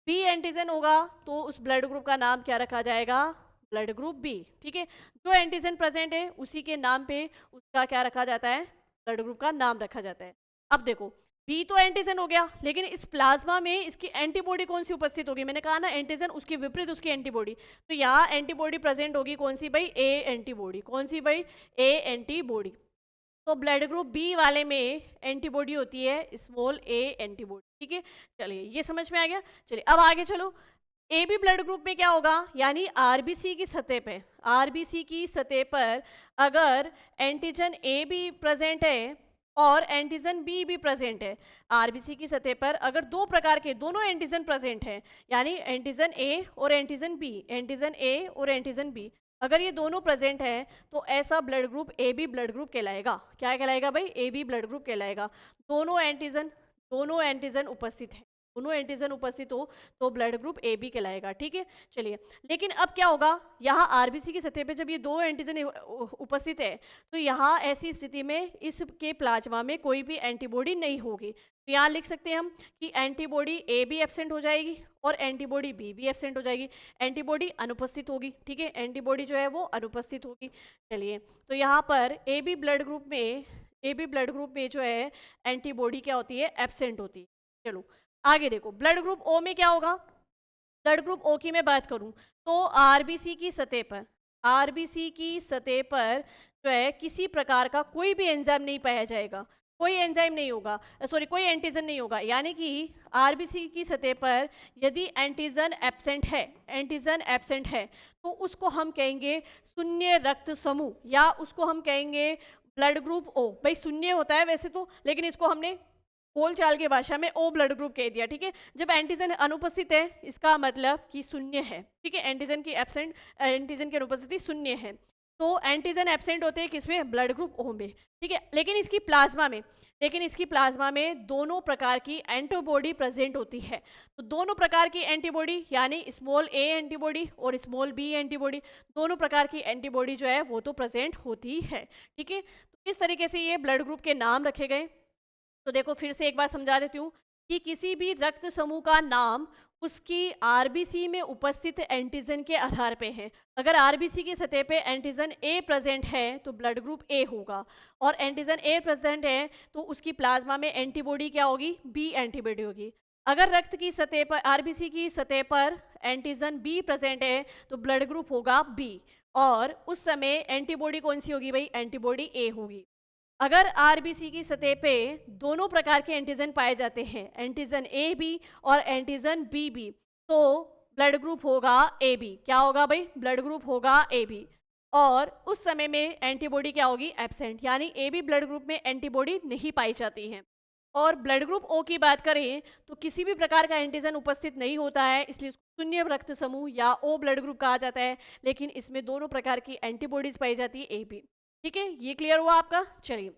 बी एंटीजन होगा तो उस ब्लड ग्रुप का नाम क्या रखा जाएगा, ब्लड ग्रुप बी, ठीक है। जो एंटीजन प्रेजेंट है उसी के नाम पे उसका क्या रखा जाता है, ब्लड ग्रुप का नाम रखा जाता है। अब देखो बी तो एंटीजन हो गया लेकिन इस प्लाज्मा में इसकी एंटीबॉडी कौन सी उपस्थित होगी, मैंने कहा ना एंटीजन उसके विपरीत उसकी एंटीबॉडी, तो यहाँ एंटीबॉडी प्रेजेंट होगी कौन सी भाई, ए एंटीबॉडी, कौन सी भाई, ए एंटीबॉडी। तो ब्लड ग्रुप बी वाले में एंटीबॉडी होती है स्मॉल ए एंटीबॉडी, ठीक है। चलिए ये समझ में आ गया। चलिए अब आगे चलो, ए बी ब्लड ग्रुप में क्या होगा, यानी आरबीसी की सतह पर अगर एंटीजन ए भी प्रेजेंट है और एंटीजन बी भी प्रेजेंट है, आरबीसी की सतह पर अगर 2 प्रकार के दोनों एंटीजन प्रेजेंट हैं, यानी एंटीजन ए और एंटीजन बी, अगर ये दोनों प्रेजेंट हैं तो ऐसा ब्लड ग्रुप ए बी ब्लड ग्रुप कहलाएगा। क्या कहलाएगा भाई, ए बी ब्लड ग्रुप कहलाएगा। दोनों एंटीजन उपस्थित हो तो ब्लड ग्रुप ए बी कहलाएगा, ठीक है। चलिए लेकिन अब क्या होगा, यहाँ आरबीसी की सतह पे जब ये 2 एंटीजन उपस्थित है तो यहाँ ऐसी स्थिति में इसके प्लाज्मा में कोई भी एंटीबॉडी नहीं होगी। तो यहाँ लिख सकते हैं हम कि एंटीबॉडी ए भी एब्सेंट हो जाएगी और एंटीबॉडी बी भी एब्सेंट हो जाएगी, एंटीबॉडी अनुपस्थित होगी, ठीक है, एंटीबॉडी जो है वो अनुपस्थित होगी। चलिए तो यहाँ पर ए बी ब्लड ग्रुप में जो है एंटीबॉडी क्या होती है, एब्सेंट होती है। चलो आगे देखो, ब्लड ग्रुप ओ में क्या होगा, ब्लड ग्रुप ओ की मैं बात करूं तो आरबीसी की सतह पर जो है किसी प्रकार का कोई भी एंजाइम नहीं पाया जाएगा, कोई एंजाइम नहीं होगा, सॉरी कोई एंटीजन नहीं होगा। यानी कि आरबीसी की सतह पर यदि एंटीजन एब्सेंट है तो उसको हम कहेंगे शून्य रक्त समूह, या उसको हम कहेंगे ब्लड ग्रुप ओ। भाई शून्य होता है वैसे तो, लेकिन इसको हमने बोलचाल की भाषा में ओ ब्लड ग्रुप कह दिया, ठीक है। जब एंटीजन अनुपस्थित है इसका मतलब कि शून्य है, ठीक है, एंटीजन की अनुपस्थिति शून्य है। तो एंटीजन एब्सेंट होते हैं किसमें, ब्लड ग्रुप ओ में, ठीक है। लेकिन इसकी प्लाज्मा में दोनों प्रकार की एंटीबॉडी प्रेजेंट होती है। तो दोनों प्रकार की एंटीबॉडी यानी स्मॉल ए एंटीबॉडी और स्मॉल बी एंटीबॉडी, दोनों प्रकार की एंटीबॉडी जो है वो तो प्रेजेंट होती है, ठीक है। तो इस तरीके से ये ब्लड ग्रुप के नाम रखे गए। तो देखो फिर से एक बार समझा देती हूँ कि किसी भी रक्त समूह का नाम उसकी आरबीसी में उपस्थित एंटीजन के आधार पे है। अगर आरबीसी की सतह पे एंटीजन ए प्रेजेंट है तो ब्लड ग्रुप ए होगा, और एंटीजन ए प्रेजेंट है तो उसकी प्लाज्मा में एंटीबॉडी क्या होगी, बी एंटीबॉडी होगी। अगर रक्त की सतह पर, आरबीसी की सतह पर एंटीजन बी प्रेजेंट है तो ब्लड ग्रुप होगा बी, और उस समय एंटीबॉडी कौन सी होगी भाई, एंटीबॉडी ए होगी। अगर आरबीसी की सतह पे दोनों प्रकार के एंटीजन पाए जाते हैं, एंटीजन ए बी और एंटीजन बी बी, तो ब्लड ग्रुप होगा ए बी। क्या होगा भाई, ब्लड ग्रुप होगा ए बी। और उस समय में एंटीबॉडी क्या होगी, एब्सेंट, यानी ए बी ब्लड ग्रुप में एंटीबॉडी नहीं पाई जाती है। और ब्लड ग्रुप ओ की बात करें तो किसी भी प्रकार का एंटीजन उपस्थित नहीं होता है, इसलिए इसको शून्य रक्त समूह या ओ ब्लड ग्रुप कहा जाता है। लेकिन इसमें दोनों प्रकार की एंटीबॉडीज पाई जाती है, ए बी, ठीक है। ये क्लियर हुआ आपका। चलिए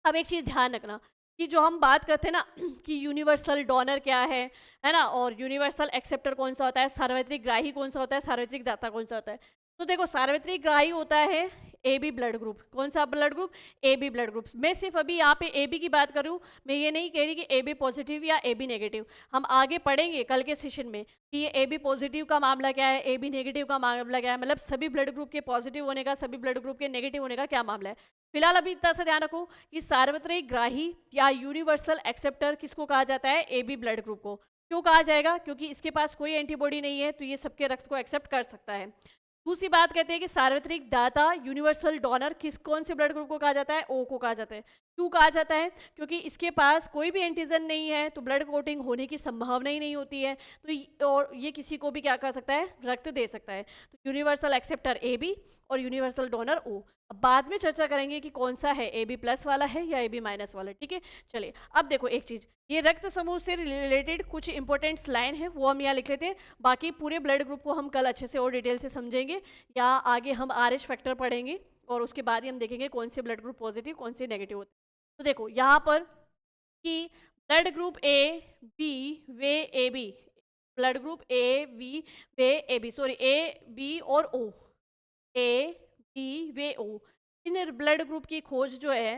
अब एक चीज़ ध्यान रखना कि जो हम बात करते हैं ना कि यूनिवर्सल डोनर क्या है ना, और यूनिवर्सल एक्सेप्टर कौन सा होता है, सार्वत्रिक ग्राही कौन सा होता है, सार्वत्रिक दाता कौन सा होता है। तो देखो सार्वत्रिक ग्राही होता है ए बी ब्लड ग्रुप। कौन सा ब्लड ग्रुप, ए बी ब्लड ग्रुप। मैं सिर्फ अभी यहाँ पे ए बी की बात करूँ, मैं ये नहीं कह रही कि ए बी पॉजिटिव या ए बी नेगेटिव। हम आगे पढ़ेंगे कल के सेशन में कि ये ए बी पॉजिटिव का मामला क्या है, ए बी नेगेटिव का मामला क्या है, मतलब सभी ब्लड ग्रुप के पॉजिटिव होने का, सभी ब्लड ग्रुप के नेगेटिव होने का क्या मामला है। फिलहाल अभी इतना सा ध्यान रखो कि सार्वत्रिक ग्राही या यूनिवर्सल एक्सेप्टर किसको कहा जाता है, ए बी ब्लड ग्रुप को। क्यों कहा जाएगा, क्योंकि इसके पास कोई एंटीबॉडी नहीं है तो ये सबके रक्त को एक्सेप्ट कर सकता है। दूसरी बात कहते हैं कि सार्वत्रिक दाता यूनिवर्सल डोनर किस कौन से ब्लड ग्रुप को कहा जाता है, ओ को कहा जाता है। क्यों कहा जाता है, क्योंकि इसके पास कोई भी एंटीजन नहीं है तो ब्लड कोटिंग होने की संभावना ही नहीं होती है, तो और ये किसी को भी क्या कर सकता है, रक्त दे सकता है। तो यूनिवर्सल एक्सेप्टर ए बी और यूनिवर्सल डोनर ओ। अब बाद में चर्चा करेंगे कि कौन सा है, ए बी प्लस वाला है या ए बी माइनस वाला, ठीक है। चलिए अब देखो एक चीज़, ये रक्त समूह से रिलेटेड कुछ इंपॉर्टेंट लाइन है वो हम यहाँ लिख लेते हैं। बाकी पूरे ब्लड ग्रुप को हम कल अच्छे से और डिटेल से समझेंगे, या आगे हम RH फैक्टर पढ़ेंगे और उसके बाद ही हम देखेंगे कौन से ब्लड ग्रुप पॉजिटिव कौन से नेगेटिव होते हैं। तो देखो यहाँ पर कि ब्लड ग्रुप ए बी वे A B, blood group A B वे A B, sorry A B और ओ, ए बी वे ओ, इन ब्लड ग्रुप की खोज जो है,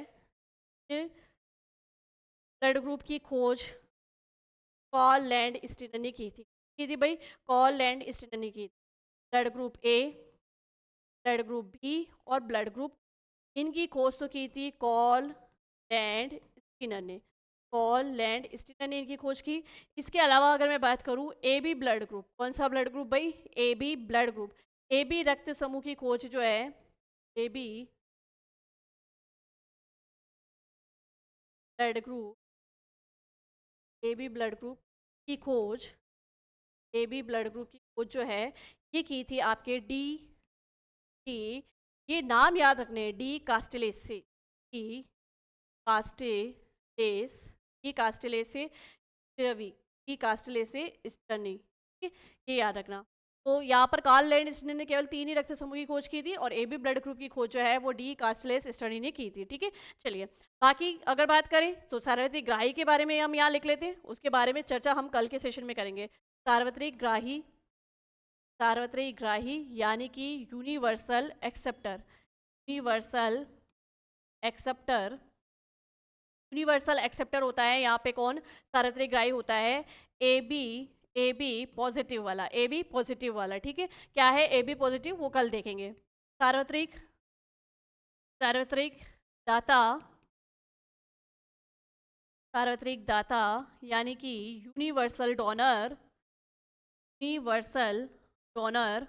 ब्लड ग्रुप की खोज कॉल लैंड स्टीनर ने की थी भाई, कॉल लैंड स्टीनर ने की थी। Blood group A, blood group B और ब्लड ग्रुप, इनकी खोज तो की थी कॉल लैंड स्टीनर ने, कॉल लैंड स्टीनर ने इनकी खोज की। इसके अलावा अगर मैं बात करूँ ए बी ब्लड ग्रुप, कौन सा ब्लड ग्रुप भाई, ए बी ब्लड ग्रुप, ए बी रक्त समूह की खोज जो है, A B blood group, A B blood group की खोज, ए बी ब्लड ग्रुप की खोज जो है ये की थी आपके डी, ये नाम याद रखने, डी कास्टिलेस से, डी कास्टिलेस, डी कास्टिलेस से रवि, डी कास्टिलेस से स्टर्नी, ठीक है, ये याद रखना। तो यहाँ पर कार्ल लैंड स्टर्नी ने केवल 3 ही रक्त समूह की खोज की थी, और ए बी ब्लड ग्रुप की खोज जो है वो डी कास्टिलेस स्टर्नी ने की थी, ठीक है। चलिए बाकी अगर बात करें तो सार्वत्रिक ग्राही के बारे में हम यहाँ लिख लेते हैं, उसके बारे में चर्चा हम कल के सेशन में करेंगे। सार्वत्रिक ग्राही, सार्वत्रिक ग्राही यानी कि universal acceptor, universal acceptor, universal acceptor होता है यहाँ पे कौन, सार्वत्रिक ग्राही होता है ए बी पॉजिटिव वाला, ए बी पॉजिटिव वाला, ठीक है। क्या है ए बी पॉजिटिव वो कल देखेंगे। सार्वत्रिक, सार्वत्रिक दाता, सार्वत्रिक दाता यानी कि यूनिवर्सल डोनर, यूनिवर्सल डोनर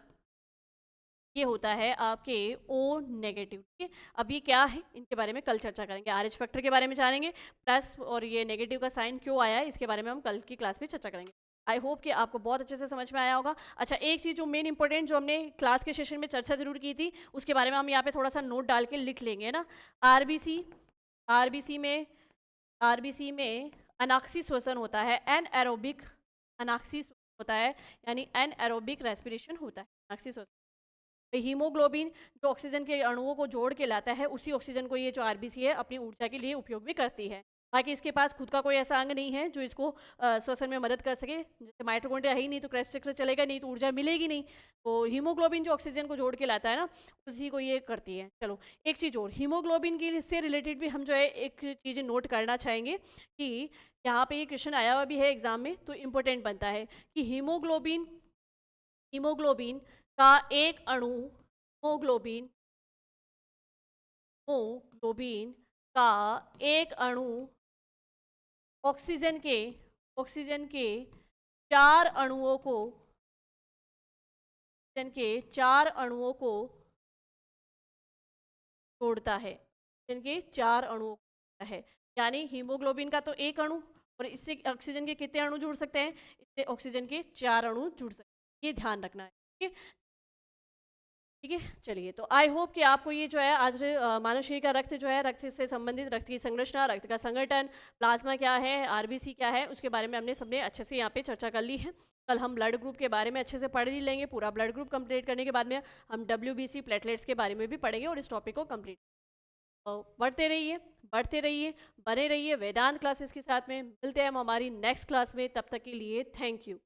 ये होता है आपके ओ नेगेटिव, ठीक है। अब ये क्या है इनके बारे में कल चर्चा करेंगे, RH फैक्टर के बारे में जानेंगे, प्लस और ये नेगेटिव का साइन क्यों आया है इसके बारे में हम कल की क्लास में चर्चा करेंगे। आई होप कि आपको बहुत अच्छे से समझ में आया होगा। अच्छा एक चीज़ जो मेन इंपॉर्टेंट जो हमने क्लास के सेशन में चर्चा जरूर की थी उसके बारे में हम यहाँ पे थोड़ा सा नोट डाल के लिख लेंगे, है ना। आरबीसी, आरबीसी में अनाक्सी श्वसन होता है, एनएरोबिक अनाक्सी होता है, यानी एनएरोबिक रेस्पिरेशन होता है, अनाक्सी श्वसन। हीमोग्लोबिन जो ऑक्सीजन के अणुओं को जोड़ के लाता है, उसी ऑक्सीजन को ये जो आरबीसी है अपनी ऊर्जा के लिए उपयोग भी करती है। बाकी इसके पास खुद का कोई ऐसा अंग नहीं है जो इसको श्वसन में मदद कर सके। जैसे माइटोकॉन्ड्रिया है ही नहीं तो क्रेब्स चक्र चलेगा नहीं, तो ऊर्जा मिलेगी नहीं। तो हीमोग्लोबिन जो ऑक्सीजन को जोड़ के लाता है ना, उसी को ये करती है। चलो एक चीज़ और, हीमोग्लोबिन की से रिलेटेड भी हम जो है एक चीज़ नोट करना चाहेंगे कि यहाँ पे ये क्वेश्चन आया हुआ भी है एग्जाम में, तो इम्पोर्टेंट बनता है कि हीमोग्लोबिन हीमोग्लोबिन का एक अणु हीमोग्लोबिन हीमोग्लोबिन का एक अणु ऑक्सीजन के चार अणुओं को ऑक्सीजन के चार अणुओं को जोड़ता है। ऑक्सीजन के चार अणुओं को जोड़ता है। यानी हीमोग्लोबिन का तो एक अणु, और इससे ऑक्सीजन के कितने अणु जुड़ सकते हैं? इससे ऑक्सीजन के चार अणु जुड़ सकते हैं। ये ध्यान रखना है। ठीक है, ठीक है। चलिए, तो आई होप कि आपको ये जो है आज मानव शरीर का रक्त जो है, रक्त से संबंधित रक्त की संरचना, रक्त का संगठन, प्लाज्मा क्या है, आरबीसी क्या है, उसके बारे में हमने सबने अच्छे से यहाँ पे चर्चा कर ली है। कल हम ब्लड ग्रुप के बारे में अच्छे से पढ़ ही लेंगे। पूरा ब्लड ग्रुप कंप्लीट करने के बाद में हम WBC प्लेटलेट्स के बारे में भी पढ़ेंगे और इस टॉपिक को कंप्लीट बढ़ते रहिए, बढ़ते रहिए, बने रहिए वेदांत क्लासेस के साथ में। मिलते हैं हम हमारी नेक्स्ट क्लास में, तब तक के लिए थैंक यू।